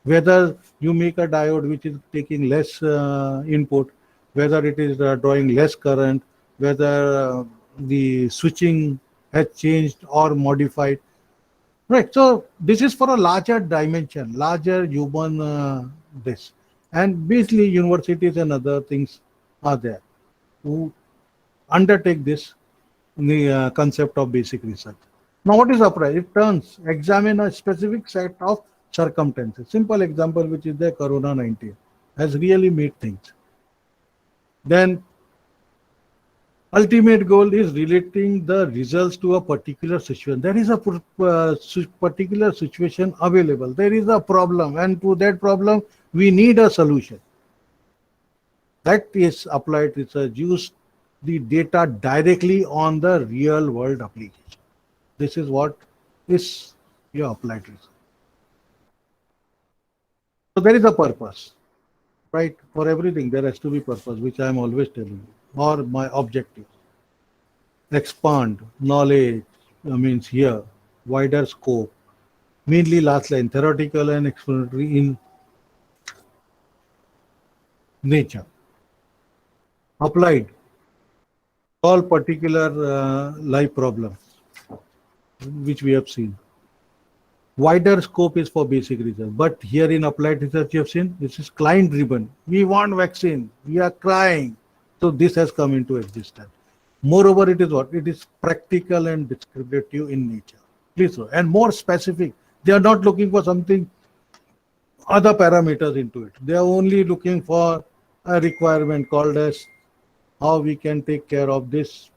S2: Whether you make a diode which is taking less input, whether it is drawing less current, whether the switching has changed or modified. Right. So this is for a larger dimension, larger human this. And basically universities and other things are there who undertake this the concept of basic research. Now what is upright? It turns, examine a specific set of circumstances. Simple example which is the Corona-19 has really made things. Then ultimate goal is relating the results to a particular situation. There is a particular situation available. There is a problem, and to that problem, we need a solution. That is applied research. Use the data directly on the real world application. This is what is your applied research. So there is a purpose, right? For everything, there has to be purpose, which I am always telling you, or my objective. Expand knowledge means here wider scope, mainly last line theoretical and explanatory in nature. Applied all particular life problems which we have seen. Wider scope is for basic research, but here in applied research you have seen this is client driven. We want vaccine, we are crying, so this has come into existence. Moreover, it is what? It is practical and descriptive in nature. Please, sir. And more specific. They are not looking for something, other parameters into it. They are only looking for a requirement called as how we can take care of this.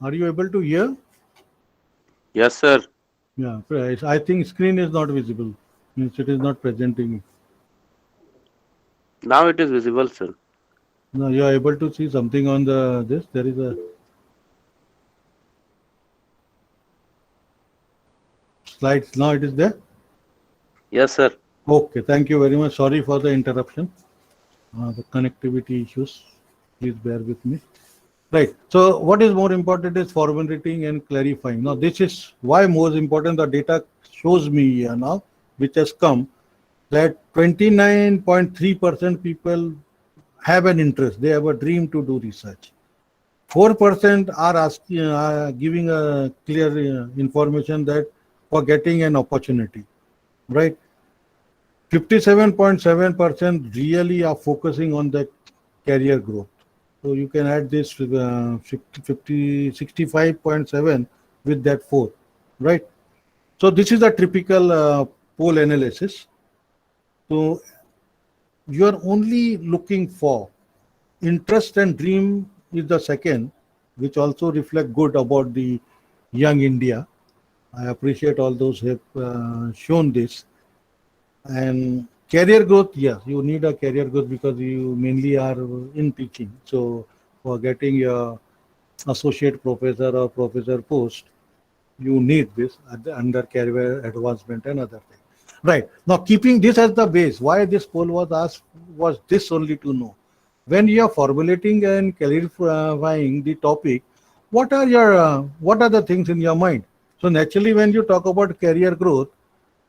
S2: Are you able to hear?
S4: Yes, sir.
S2: Yeah, I think screen is not visible. Means it is not presenting.
S4: Now it is visible, sir.
S2: Now you are able to see something on the this. There is a slides. Now it is there.
S4: Yes, sir.
S2: Okay, thank you very much. Sorry for the interruption. The connectivity issues. Please bear with me. Right. So what is more important is formulating and clarifying. Now this is why most important. The data shows me here now, which has come, that 29.3% people have an interest. They have a dream to do research. 4% are asking, giving a clear information that for getting an opportunity, right? 57.7% really are focusing on the career growth. So you can add this 65.7 with that 4, right? So this is a typical poll analysis. So you are only looking for interest and dream is the second, which also reflect good about the young India. I appreciate all those who have shown this. And career growth, yes, you need a career growth because you mainly are in teaching. So for getting your associate professor or professor post, you need this under career advancement and other things. Right. Now, keeping this as the base, why this poll was asked was this only to know. When you are formulating and clarifying the topic, what are the things in your mind? So naturally, when you talk about career growth,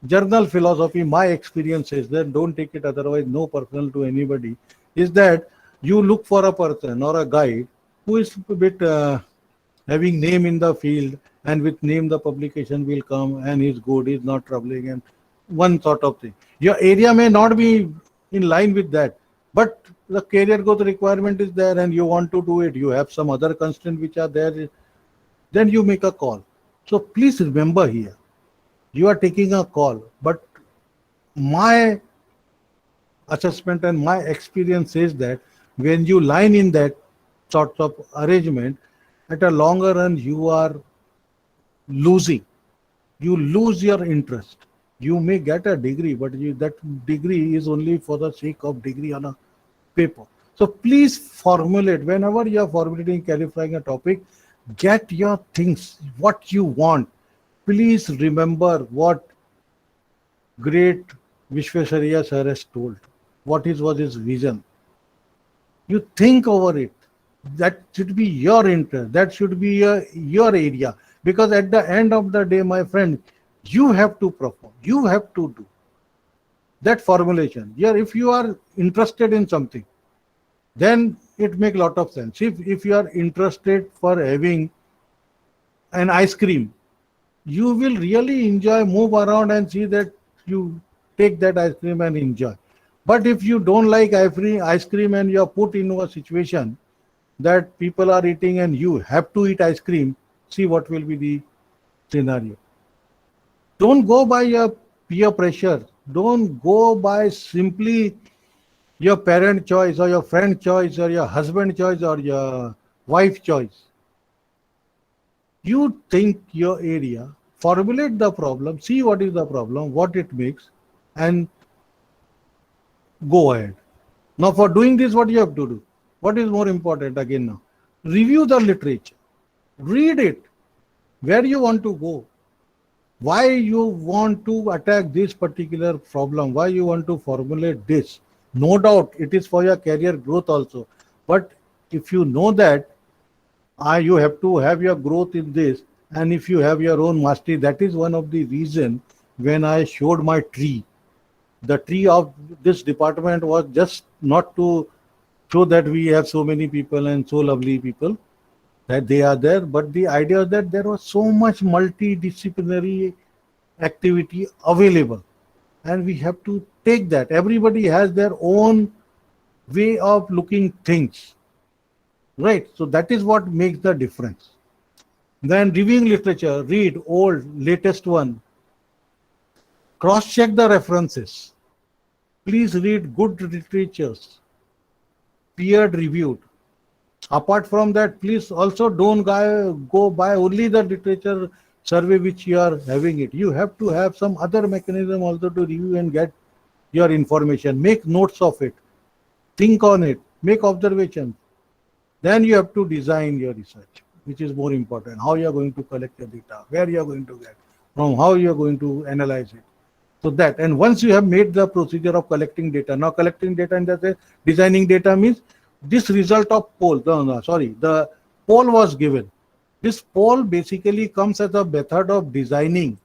S2: journal philosophy, my experience is that, don't take it otherwise, no personal to anybody, is that you look for a person or a guide who is a bit having name in the field, and with name the publication will come and he's good, he's not troubling, and one sort of thing. Your area may not be in line with that, but the career growth requirement is there and you want to do it, you have some other constraints which are there, then you make a call. So please remember here, you are taking a call, but my assessment and my experience is that when you line in that sort of arrangement, at a longer run, you are losing. You lose your interest. You may get a degree, but that degree is only for the sake of degree on a paper. So please formulate, whenever you are formulating, clarifying a topic, get your things, what you want. Please remember what great Vishwesharya sir has told. What was his vision? You think over it. That should be your interest. That should be your area. Because at the end of the day, my friend, you have to perform. You have to do that formulation. Yeah, if you are interested in something, then it makes a lot of sense. If you are interested for having an ice cream, you will really enjoy, move around and see that you take that ice cream and enjoy. But if you don't like ice cream and you are put into a situation that people are eating and you have to eat ice cream, see what will be the scenario. Don't go by your peer pressure. Don't go by simply your parent choice or your friend choice or your husband choice or your wife choice. You think your area, formulate the problem, see what is the problem, what it makes, and go ahead. Now, for doing this, what you have to do? What is more important again now? Review the literature. Read it. Where you want to go. Why you want to attack this particular problem. Why you want to formulate this. No doubt it is for your career growth also. But if you know that you have to have your growth in this, and if you have your own mastery, that is one of the reason when I showed my tree. The tree of this department was just not to show that we have so many people and so lovely people, that they are there, but the idea is that there was so much multidisciplinary activity available, and we have to take that. Everybody has their own way of looking things, right? So that is what makes the difference. Then reviewing literature, read old, latest one, cross-check the references. Please read good literatures, peer reviewed. Apart from that, please also don't go by only the literature survey which you are having it. You have to have some other mechanism also to review and get your information. Make notes of it. Think on it. Make observations. Then you have to design your research, which is more important. How you are going to collect your data, where you are going to get, from how you are going to analyze it. So that, and once you have made the procedure of collecting data, now collecting data and the designing data means this result of poll, the poll was given. This poll basically comes as a method of designing.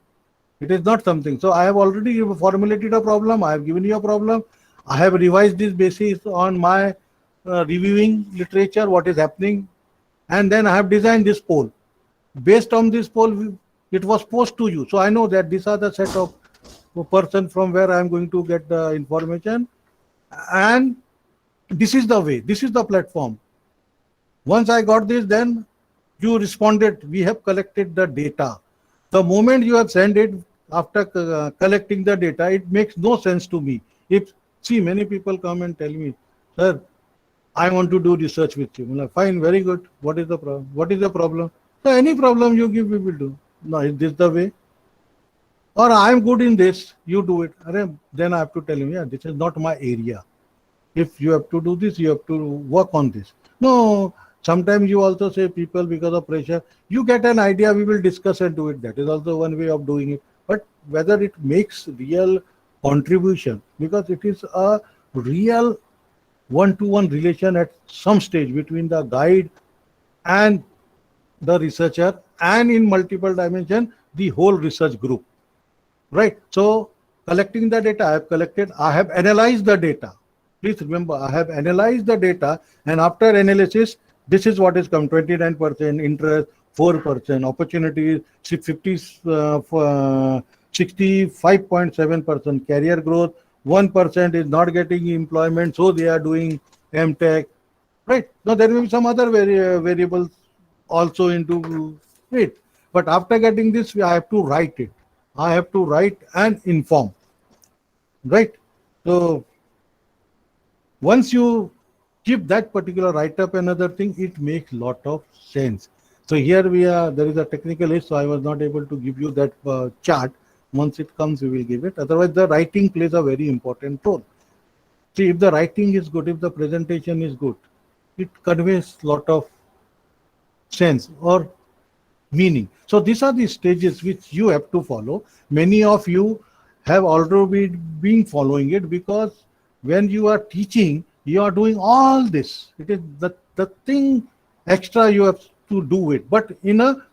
S2: It is not something. So I have already formulated a problem. I have given you a problem. I have revised this basis on my reviewing literature, what is happening. And then I have designed this poll. Based on this poll, it was posed to you. So I know that these are the set of person from where I am going to get the information. And this is the way, this is the platform. Once I got this, then you responded, we have collected the data. The moment you have sent it after collecting the data, it makes no sense to me. If, see, many people come and tell me, sir, I want to do research with you. I'm like, fine, very good. What is the problem? What is the problem? So any problem you give, we will do. No, is this the way? Or I am good in this, you do it. Then I have to tell him, yeah, this is not my area. If you have to do this, you have to work on this. No, sometimes you also say people because of pressure, you get an idea, we will discuss and do it. That is also one way of doing it. But whether it makes real contribution, because it is a real one-to-one relation at some stage between the guide and the researcher, and in multiple dimension, the whole research group. Right. So collecting the data, I have collected, I have analyzed the data. Please remember, I have analyzed the data, and after analysis, this is what is come: 29% interest, 4% opportunities, 65.7% career growth, 1% is not getting employment, so they are doing MTech. Right. Now there will be some other variables also into it. But after getting this, I have to write it. I have to write and inform, right? So once you keep that particular write-up and other thing, it makes lot of sense. So here there is a technical issue, so I was not able to give you that chart. Once it comes, we will give it. Otherwise, the writing plays a very important role. See, if the writing is good, if the presentation is good, it conveys lot of sense or meaning. So these are the stages which you have to follow. Many of you have already been following it, because when you are teaching, you are doing all this. It is the thing extra you have to do it. But in a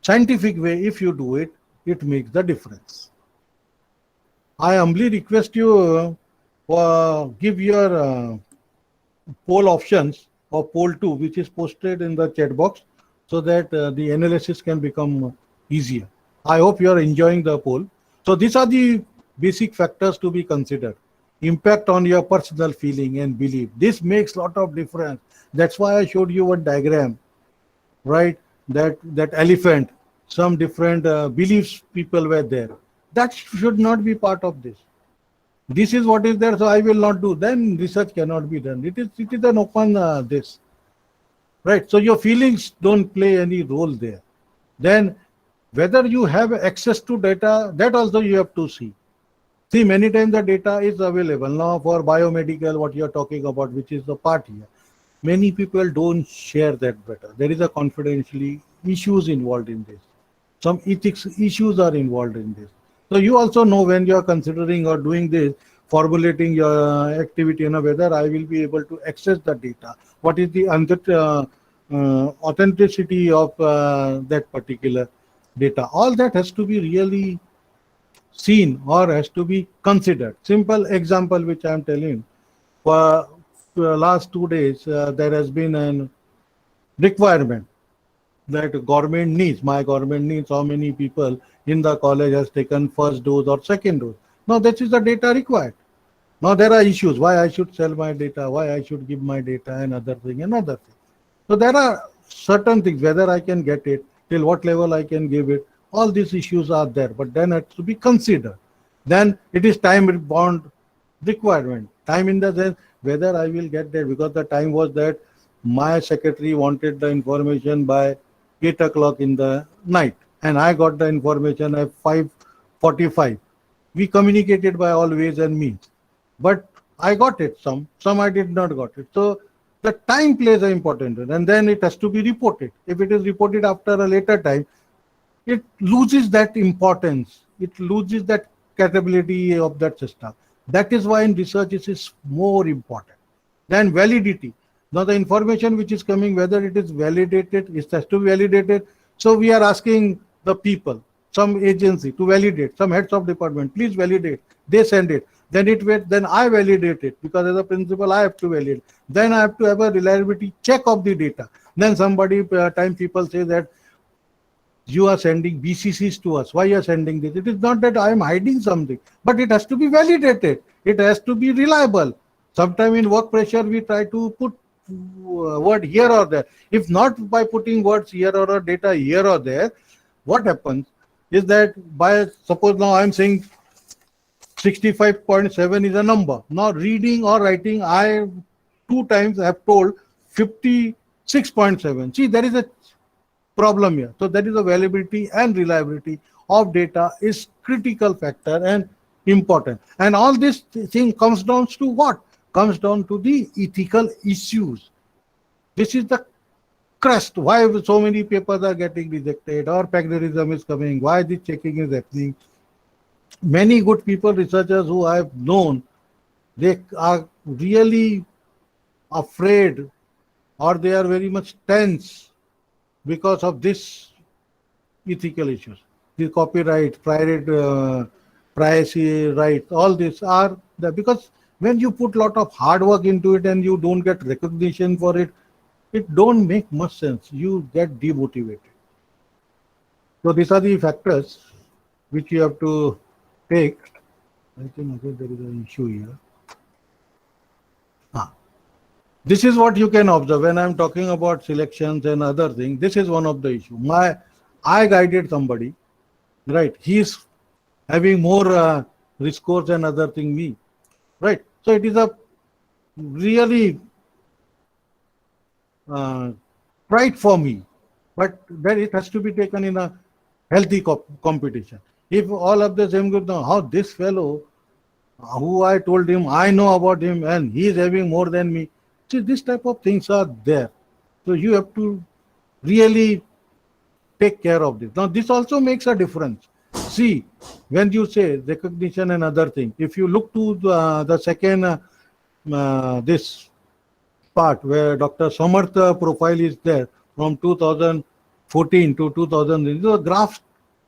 S2: scientific way, if you do it, it makes the difference. I humbly request you give your poll options or poll 2, which is posted in the chat box, so that the analysis can become easier. I hope you are enjoying the poll. So these are the basic factors to be considered. Impact on your personal feeling and belief. This makes a lot of difference. That's why I showed you one diagram, right? That elephant, some different beliefs people were there. That should not be part of this. This is what is there, so I will not do. Then research cannot be done. It is an open this. Right. So your feelings don't play any role there. Then whether you have access to data, that also you have to see. See, many times the data is available. Now for biomedical, what you are talking about, which is the part here, many people don't share that better. There is a confidentiality issues involved in this. Some ethics issues are involved in this. So you also know when you are considering or doing this, formulating your activity, whether I will be able to access the data. What is the authenticity of that particular data? All that has to be really seen or has to be considered. Simple example which I am telling. For the last 2 days, there has been a requirement that government needs, my government needs how many people in the college has taken first dose or second dose. Now that is the data required. Now there are issues, why I should sell my data, why I should give my data, and other thing. So there are certain things, whether I can get it, till what level I can give it, all these issues are there, but then it has to be considered. Then it is time-bound requirement. Time in the sense whether I will get there, because the time was that my secretary wanted the information by 8 o'clock in the night, and I got the information at 5:45. We communicated by all ways and means, but I got it. Some I did not got it. So the time plays an important role, and then it has to be reported. If it is reported after a later time, it loses that importance. It loses that capability of that system. That is why in research it is more important than validity. Now the information which is coming, whether it is validated, it has to be validated. So we are asking the people, some agency to validate, some heads of department, please validate. They send it. Then I validate it, because as a principal I have to validate. Then I have to have a reliability check of the data. Then somebody time people say that you are sending BCCs to us. Why you are sending this? It is not that I am hiding something, but it has to be validated. It has to be reliable. Sometimes in work pressure, we try to put word here or there. If not by putting words here or data here or there, what happens is that by, suppose now I am saying 65.7 is a number. Now reading or writing, I 2 times have told 56.7. See, there is a problem here. So that is the availability and reliability of data is critical factor and important. And all this thing comes down to what? Comes down to the ethical issues. This is the crust. Why so many papers are getting rejected, or plagiarism is coming, why this checking is happening. Many good people, researchers who I have known, they are really afraid, or they are very much tense because of this ethical issues. The copyright, privacy rights, all these are there, because when you put lot of hard work into it and you don't get recognition for it, it don't make much sense. You get demotivated. So these are the factors which you have to take. I think there is an issue here. This is what you can observe when I'm talking about selections and other things. This is one of the issues. I guided somebody, right? He's having more risk scores and other thing me, right? So it is a really pride for me, but then it has to be taken in a healthy competition. If all of the same group know how this fellow, who I told him, I know about him and he is having more than me. See, this type of things are there. So you have to really take care of this. Now, this also makes a difference. See, when you say recognition and other things, if you look to the second, this part where Dr. Samarth profile is there from 2014 to 2000, the graph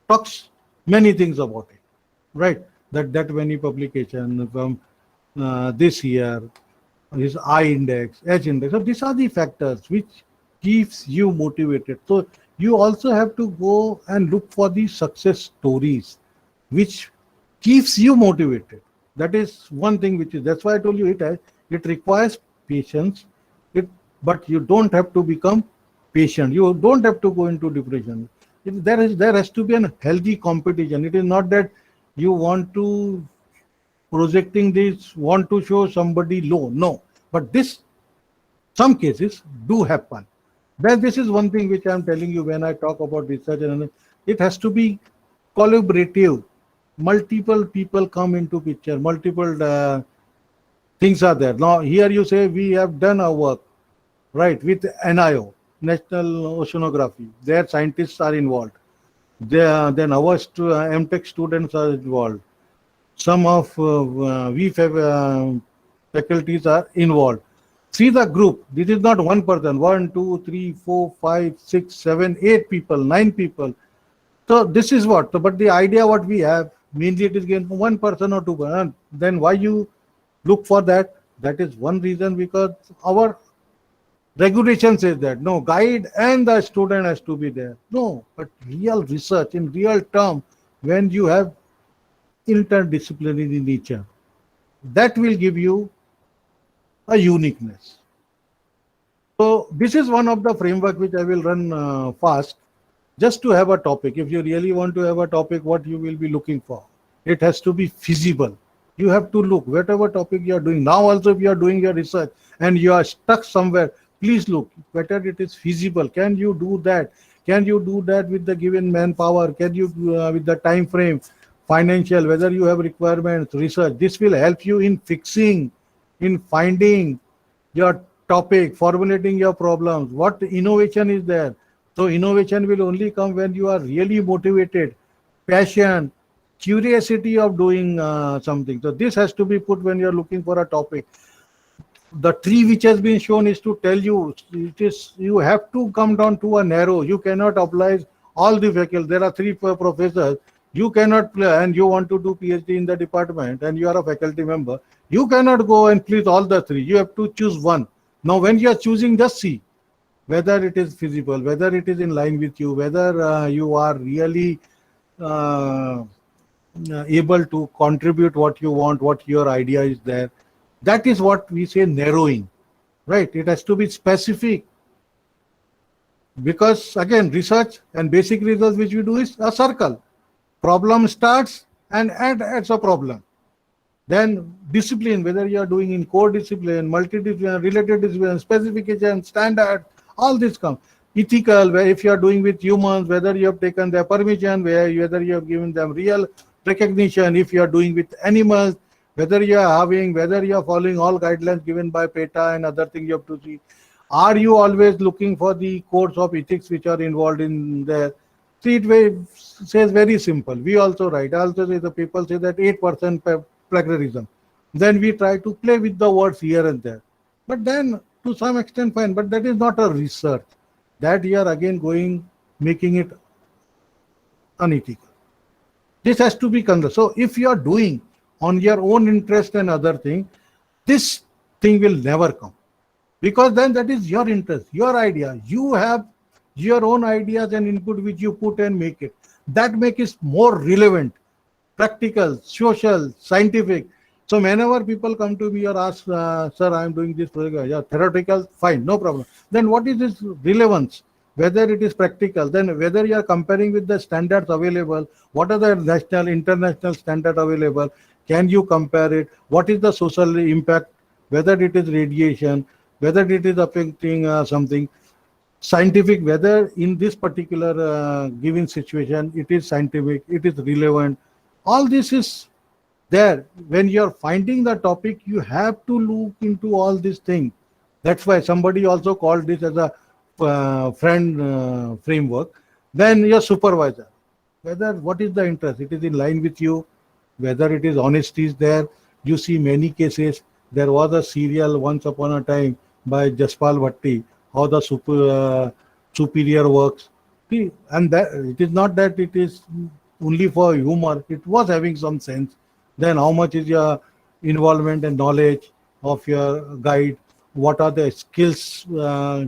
S2: talks many things about it, right? That many publications from this year, his I index, H index. So these are the factors which keeps you motivated. So you also have to go and look for the success stories which keeps you motivated. That is one thing which is, that's why I told you it requires patience, but you don't have to become patient. You don't have to go into depression. There has to be a healthy competition. It is not that you want to projecting this, want to show somebody low. No, but this, some cases do happen. Then this is one thing which I am telling you when I talk about research, and it has to be collaborative. Multiple people come into picture, multiple things are there. Now here you say we have done our work, right, with NIO, National Oceanography. Their scientists are involved. Then our MTech students are involved. Some of faculties are involved. See the group. This is not one person. 1, 2, 3, 4, 5, 6, 7, 8 people, 9 people. So this is what. But the idea what we have, mainly it is given from one person or two person. Then why you look for that? That is one reason, because our regulation says that no, guide and the student has to be there. No, but real research in real term, when you have interdisciplinary nature, that will give you a uniqueness. So this is one of the framework which I will run fast, just to have a topic. If you really want to have a topic, what you will be looking for, it has to be feasible. You have to look whatever topic you are doing. Now also if you are doing your research and you are stuck somewhere, please look whether it is feasible. Can you do that? Can you do that with the given manpower? Can you with the time frame, financial, whether you have requirements, research? This will help you in fixing, in finding your topic, formulating your problems. What innovation is there? So innovation will only come when you are really motivated, passion, curiosity of doing something. So this has to be put when you are looking for a topic. The tree which has been shown is to tell you it is, you have to come down to a narrow. You cannot oblige all the faculty. There are three professors. You cannot play, and you want to do PhD in the department and you are a faculty member. You cannot go and please all the three. You have to choose one. Now when you are choosing, just see whether it is feasible, whether it is in line with you, whether you are really able to contribute what you want, what your idea is there. That is what we say narrowing, right? It has to be specific. Because again, research and basic research which we do is a circle. Problem starts and adds a problem. Then discipline, whether you are doing in core discipline, multidiscipline, related discipline, specification, standard, all this comes. Ethical, where if you are doing with humans, whether you have taken their permission, whether you have given them real recognition, if you are doing with animals, whether you are following all guidelines given by PETA and other things you have to see. Are you always looking for the codes of ethics which are involved in there? See, it says very simple. We also write. I also say the people say that 8% plagiarism. Then we try to play with the words here and there. But then to some extent fine, but that is not a research. That you are again making it unethical. This has to be considered. So if you are doing on your own interest and other thing, this thing will never come. Because then that is your interest, your idea. You have your own ideas and input which you put and make it. That makes it more relevant, practical, social, scientific. So whenever people come to me or ask, sir, I am doing this project, yeah, theoretical, fine, no problem. Then what is its relevance? Whether it is practical, then whether you are comparing with the standards available, what are the national, international standards available, can you compare it? What is the social impact? Whether it is radiation, whether it is affecting something scientific, whether in this particular given situation, it is scientific, it is relevant. All this is there. When you are finding the topic, you have to look into all these things. That's why somebody also called this as a friend framework. Then your supervisor, whether what is the interest, it is in line with you, whether it is honesty is there. You see many cases. There was a serial once upon a time by Jaspal Bhatti, how the superior works. See, and that it is not that it is only for humor. It was having some sense. Then how much is your involvement and knowledge of your guide? What are the skills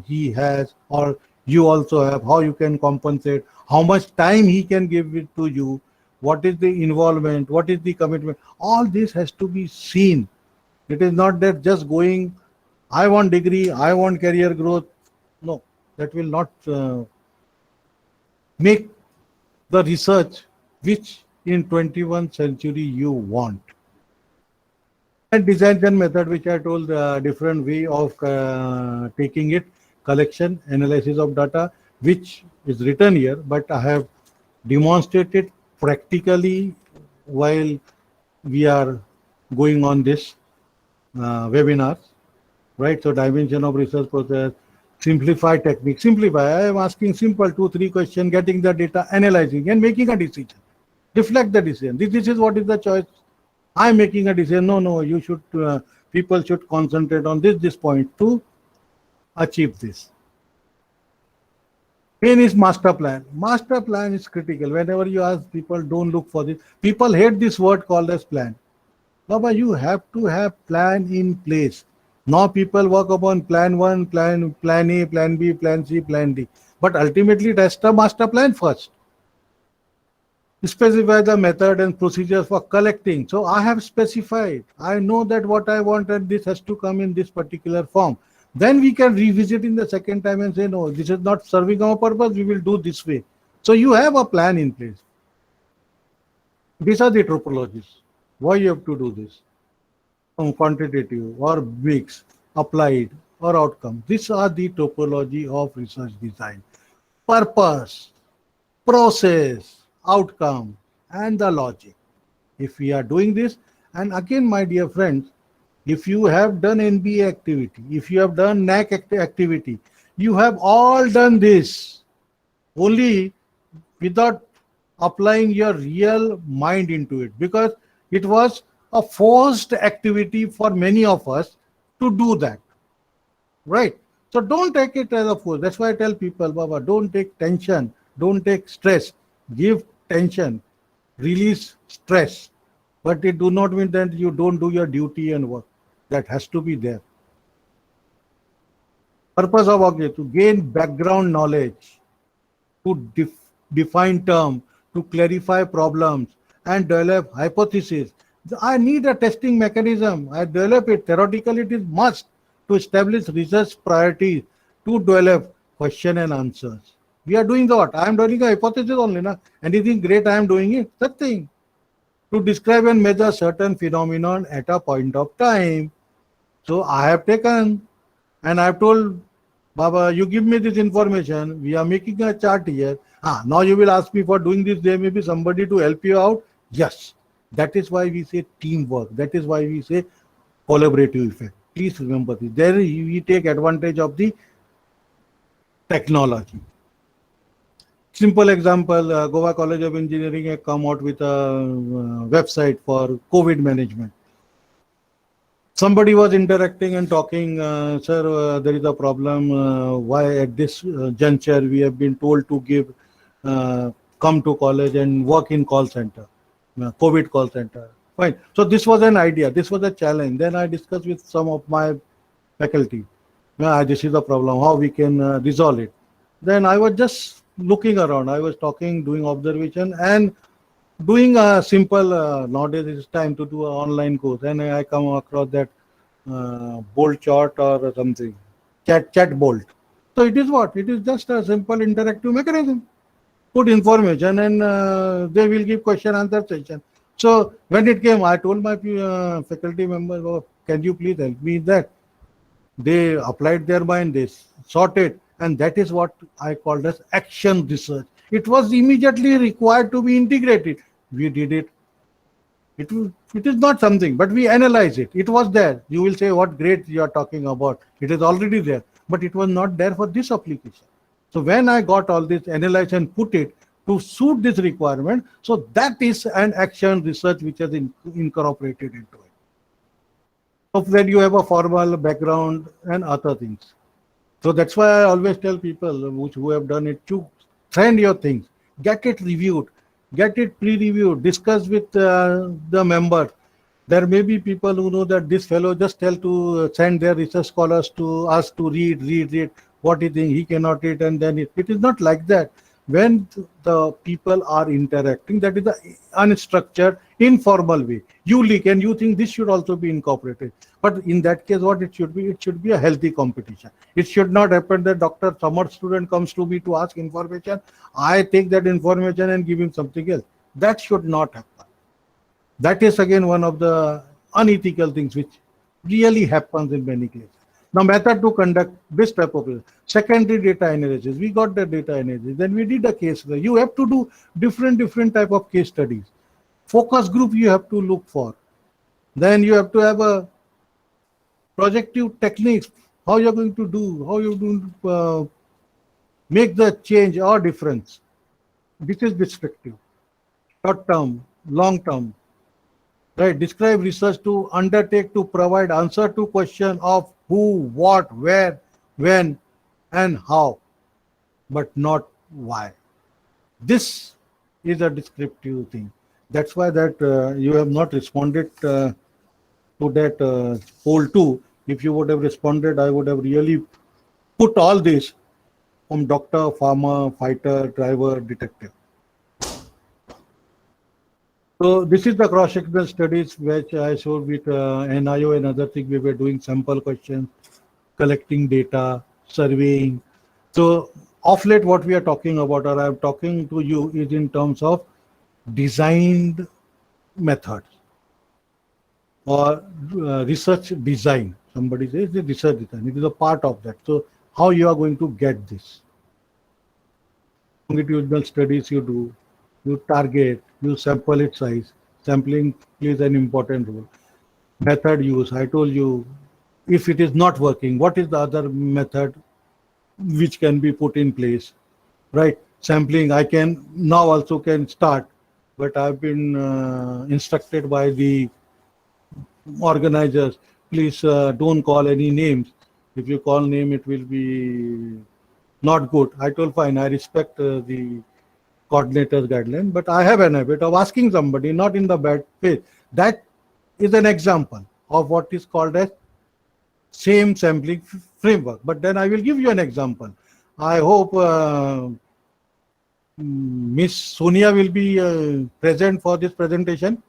S2: he has or you also have? How you can compensate? How much time he can give it to you? What is the involvement? What is the commitment? All this has to be seen. It is not that just going, I want degree, I want career growth. No, that will not make the research which in 21st century you want. And design and method, which I told, different way of taking it, collection, analysis of data, which is written here, but I have demonstrated practically while we are going on this webinars, right? So dimension of research process, simplify technique, simplify. I am asking simple 2-3 questions, getting the data, analyzing and making a decision. Reflect the decision. This is what is the choice. I am making a decision. No, you should, people should concentrate on this point to achieve this. Main is master plan. Master plan is critical. Whenever you ask people, don't look for this. People hate this word called as plan. Baba, you have to have plan in place. Now people work upon plan 1, plan A, plan B, plan C, plan D. But ultimately test the master plan first. Specify the method and procedures for collecting. So I have specified. I know that what I want and this has to come in this particular form. Then we can revisit in the second time and say, no, this is not serving our purpose. We will do this way. So you have a plan in place. These are the topologies. Why you have to do this? Quantitative or mixed, applied, or outcome. These are the topology of research design. Purpose, process, outcome, and the logic. If we are doing this, and again, my dear friends, if you have done NBA activity, if you have done NAC activity, you have all done this only without applying your real mind into it, because it was a forced activity for many of us to do that, right? So don't take it as a force. That's why I tell people, Baba, don't take tension, don't take stress. Give tension, release stress, but it do not mean that you don't do your duty and work. That has to be there. Purpose of okay, to gain background knowledge, to define terms, to clarify problems, and develop hypotheses. I need a testing mechanism. I develop it. Theoretically, it is must to establish research priorities, to develop question and answers. We are doing what? I am doing a hypothesis only. Na? Anything great I am doing it. That thing. To describe and measure certain phenomenon at a point of time. So I have taken and I have told, Baba, you give me this information. We are making a chart here. Now you will ask me for doing this. There may be somebody to help you out. Yes. That is why we say teamwork. That is why we say collaborative effect. Please remember this. There we take advantage of the technology. Simple example, Goa College of Engineering has come out with a website for COVID management. Somebody was interacting and talking, sir, there is a problem. Why at this juncture we have been told to give, come to college and work in call center, COVID call center. Fine. So this was an idea. This was a challenge. Then I discussed with some of my faculty. This is the problem. How we can resolve it. Then I was just looking around. I was talking, doing observation, and doing a simple, nowadays it's time to do an online course, and I come across that bolt chart or something, chat bolt. So it is what? It is just a simple interactive mechanism. Put information and they will give question answer session. So when it came, I told my faculty members, oh, can you please help me in that? They applied their mind, they sorted, and that is what I called as action research. It was immediately required to be integrated. We did it. It is not something, but we analyze it. It was there. You will say, what great you are talking about. It is already there, but it was not there for this application. So when I got all this analyzed and put it to suit this requirement, so that is an action research which has incorporated into it. So then you have a formal background and other things. So that's why I always tell people who have done it to send your things, get it reviewed, get it pre-reviewed, discuss with the members. There may be people who know that this fellow just tell to send their research scholars to us to read what he thinks, he cannot read, and then it is not like that. When the people are interacting, that is the unstructured, informal way. You leak and you think this should also be incorporated. But in that case, what it should be? It should be a healthy competition. It should not happen that Dr. Samar student comes to me to ask information. I take that information and give him something else. That should not happen. That is again one of the unethical things which really happens in many cases. Now, method to conduct this type of secondary data analysis. We got the data analysis. Then we did a case. You have to do different type of case studies. Focus group you have to look for. Then you have to have a projective techniques. How you're going to do, how you're going to make the change or difference. This is descriptive. Short term, long term. Right, describe research to undertake to provide answer to question of who, what, where, when, and how, but not why. This is a descriptive thing. That's why that you have not responded to that poll 2. If you would have responded, I would have really put all this from doctor, farmer, fighter, driver, detective. So this is the cross-sectional studies which I showed with NIO and other things. We were doing sample questions, collecting data, surveying. So of late what we are talking about, or I'm talking to you, is in terms of designed methods or research design. somebody says the research design, it is a part of that. So how you are going to get this? Longitudinal studies you do, you target, you sample its size. Sampling plays an important role. Method use, I told you, if it is not working, what is the other method which can be put in place, right? Sampling, I can now also can start, but I've been instructed by the organizers, please don't call any names. If you call name, it will be not good. I told fine, I respect the coordinator's guideline, but I have an habit of asking somebody, not in the bad faith. That is an example of what is called as same sampling framework. But then I will give you an example. I hope Miss Sonia will be present for this presentation.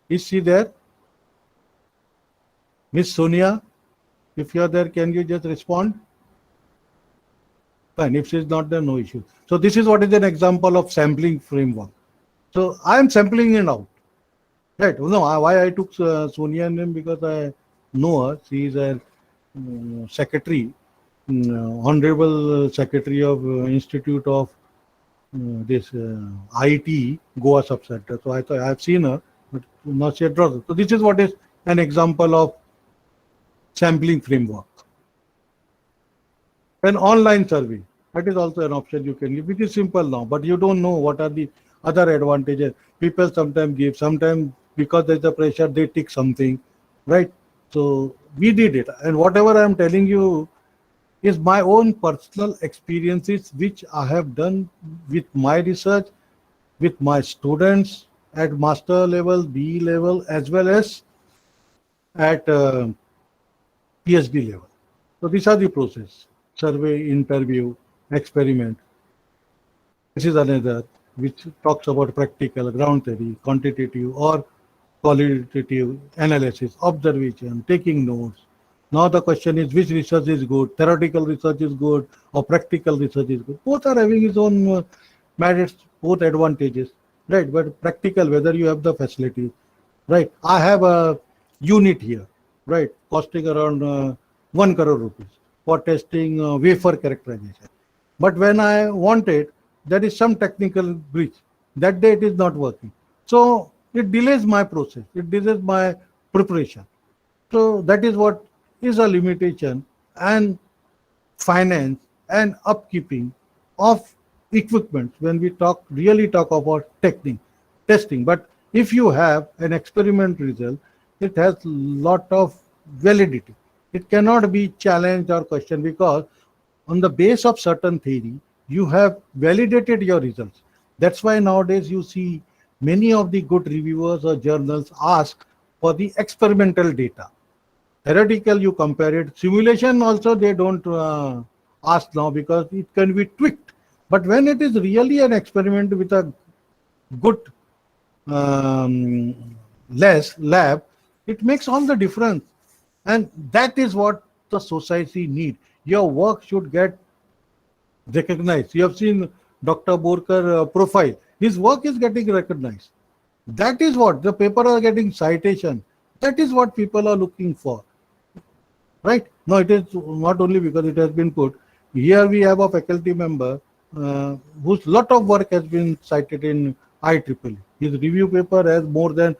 S2: Is she there? Miss Sonia, if you are there, can you just respond? Fine, if she is not there, no issue. So this is what is an example of sampling framework. So I am sampling it out. Right. No, why I took Sonia name, because I know her. She is a secretary, honorable secretary of Institute of this IT Goa subcenter. So I thought I have seen her, but not yet drawn. So this is what is an example of sampling framework. An online survey, that is also an option you can give, which is simple now, but you don't know what are the other advantages. People sometimes give, sometimes because there's a pressure, they tick something, right? So we did it. And whatever I'm telling you is my own personal experiences, which I have done with my research, with my students at master level, BE level, as well as at PhD level. So these are the process: survey, interview, experiment. This is another which talks about practical, ground theory, quantitative or qualitative analysis, observation, taking notes. Now the question is, which research is good? Theoretical research is good or practical research is good? Both are having its own merits, both advantages, right? But practical, whether you have the facilities, right? I have a unit here, right, costing around 1 crore rupees for testing wafer characterization. But when I want it, there is some technical breach. That day it is not working. So it delays my process. It delays my preparation. So that is what is a limitation and finance and upkeeping of equipment when we really talk about testing. But if you have an experiment result, it has lot of validity. It cannot be challenged or questioned, because on the base of certain theory, you have validated your results. That's why nowadays you see many of the good reviewers or journals ask for the experimental data. Theoretical, you compare it. Simulation also they don't ask now, because it can be tweaked. But when it is really an experiment with a good lab, it makes all the difference. And that is what the society needs. Your work should get recognized. You have seen Dr. Borkar profile. His work is getting recognized. That is what the paper are getting citation. That is what people are looking for. Right? No, it is not only because it has been put. Here we have a faculty member whose lot of work has been cited in IEEE. His review paper has more than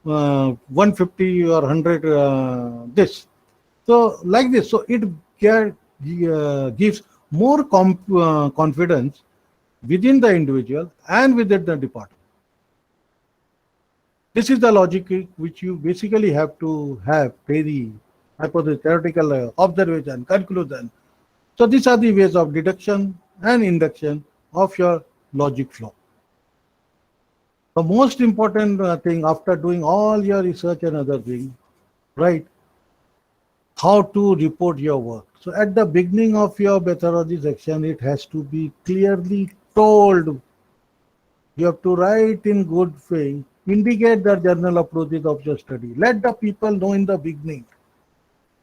S2: 150 or 100 this. So like this, so it gives more confidence within the individual and within the department. This is the logic which you basically have to have: theory, hypothesis, theoretical observation, conclusion. So these are the ways of deduction and induction of your logic flow. The most important thing after doing all your research and other things, right? How to report your work. So at the beginning of your methodology section, it has to be clearly told. You have to write in good faith, indicate the journal approaches of your study. Let the people know in the beginning.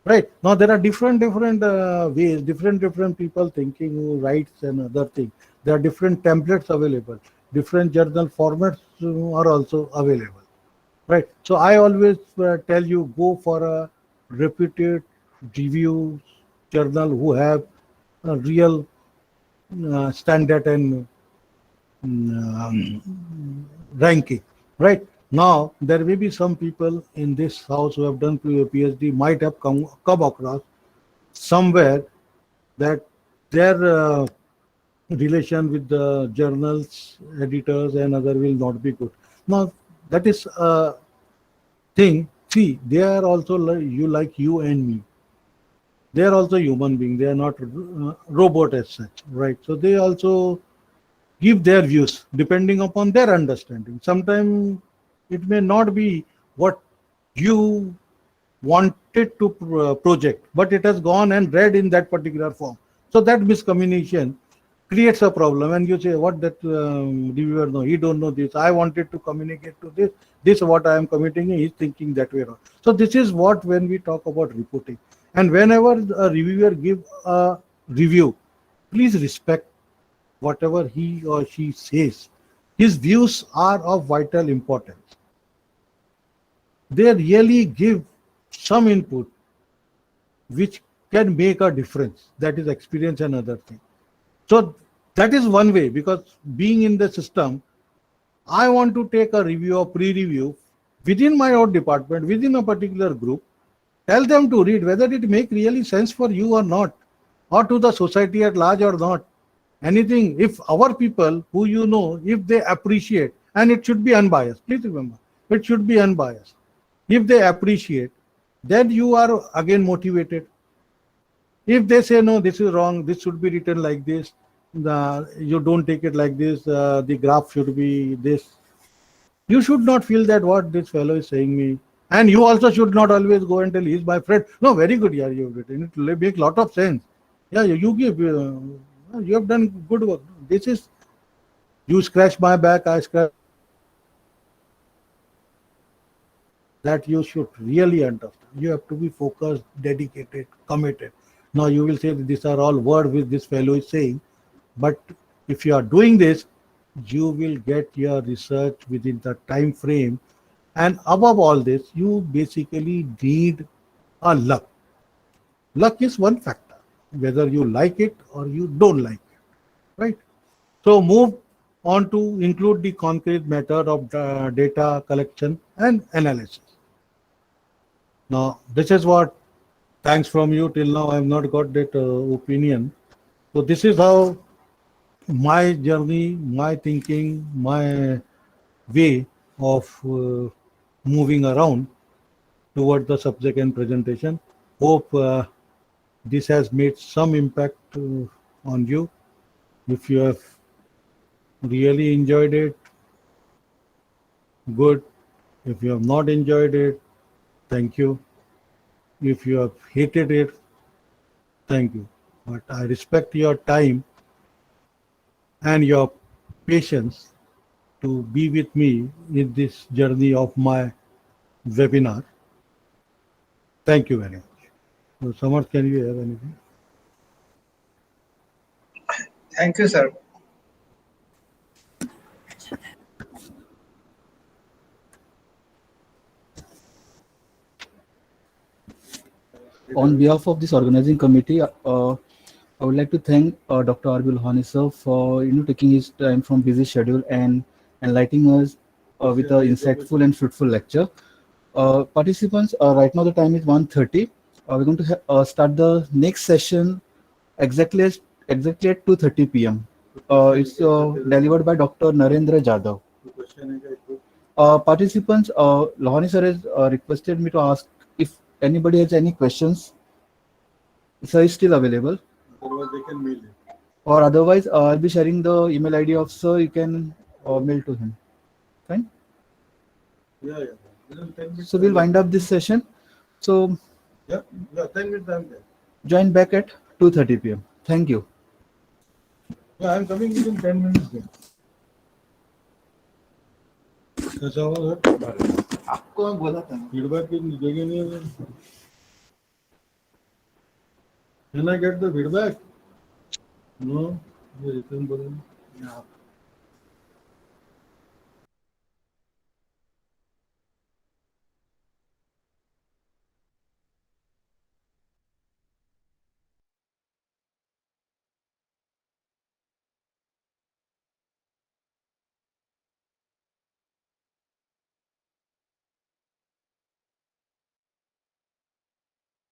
S2: Right? Now there are different ways, different people thinking who writes and other things. There are different templates available. Different journal formats are also available. Right? So I always tell you, go for a reputed review journal who have a real standard and ranking, right? Now, there may be some people in this house who have done PhD might have come across somewhere that their relation with the journals, editors, and other will not be good. Now, that is a thing. See, they are also like you and me. They are also human beings. They are not robot as such, right? So they also give their views depending upon their understanding. Sometimes it may not be what you wanted to project, but it has gone and read in that particular form. So that miscommunication creates a problem, and you say, "What that reviewer know? He don't know this. I wanted to communicate to this. This is what I am committing. He's thinking that way around." So this is what when we talk about reporting, and whenever a reviewer give a review, please respect whatever he or she says. His views are of vital importance. They really give some input which can make a difference. That is experience and other thing. So that is one way, because being in the system, I want to take a review or pre-review within my own department, within a particular group, tell them to read whether it make really sense for you or not, or to the society at large or not. Anything, if our people who you know, if they appreciate, and it should be unbiased, please remember, it should be unbiased. If they appreciate, then you are again motivated. If they say, no, this is wrong, this should be written like this, you don't take it like this, the graph should be this, you should not feel that what this fellow is saying me. And you also should not always go and tell, he's my friend. No, very good, yeah, you've written it. It makes a lot of sense. Yeah, you give, you have done good work. This is, you scratch my back, I scratch. That you should really understand. You have to be focused, dedicated, committed. Now you will say that these are all words which this fellow is saying, but if you are doing this, you will get your research within the time frame. And above all this, you basically need a luck. Luck is one factor, whether you like it or you don't like it, right? So move on to include the concrete method of data collection and analysis. Now, this is what, thanks from you till now, I have not got that opinion. So this is how my journey, my thinking, my way of moving around toward the subject and presentation. Hope this has made some impact on you. If you have really enjoyed it, good. If you have not enjoyed it, thank you. If you have hated it, thank you. But I respect your time and your patience to be with me in this journey of my webinar. Thank you very much. So, Samarth, can you have anything?
S5: Thank you, sir.
S1: On behalf of this organizing committee, I would like to thank Dr. Arbil Hani sir for taking his time from busy schedule and enlightening us with an insightful and fruitful lecture. Participants, right now the time is 1:30. We're going to start the next session exactly at 2:30 p.m. It's delivered by Dr. Narendra Jadhav. Participants, Lohani sir has requested me to ask if anybody has any questions. Sir is still available.
S2: Otherwise, they can mail it.
S1: Or otherwise, I'll be sharing the email ID of sir. You can mail to him. Fine.
S2: Yeah. 10 minutes
S1: So we'll wind up this session. So
S2: yeah, 10 minutes I'm there.
S1: join back at 2:30 p.m. Thank you.
S2: Yeah, I'm coming within 10 minutes there. कैसा हुआ sir?
S1: आपको मैं बोला था.
S2: Feedback की जगह नहीं है. Can I get the feedback? No. ये रिटर्न बोलेंगे.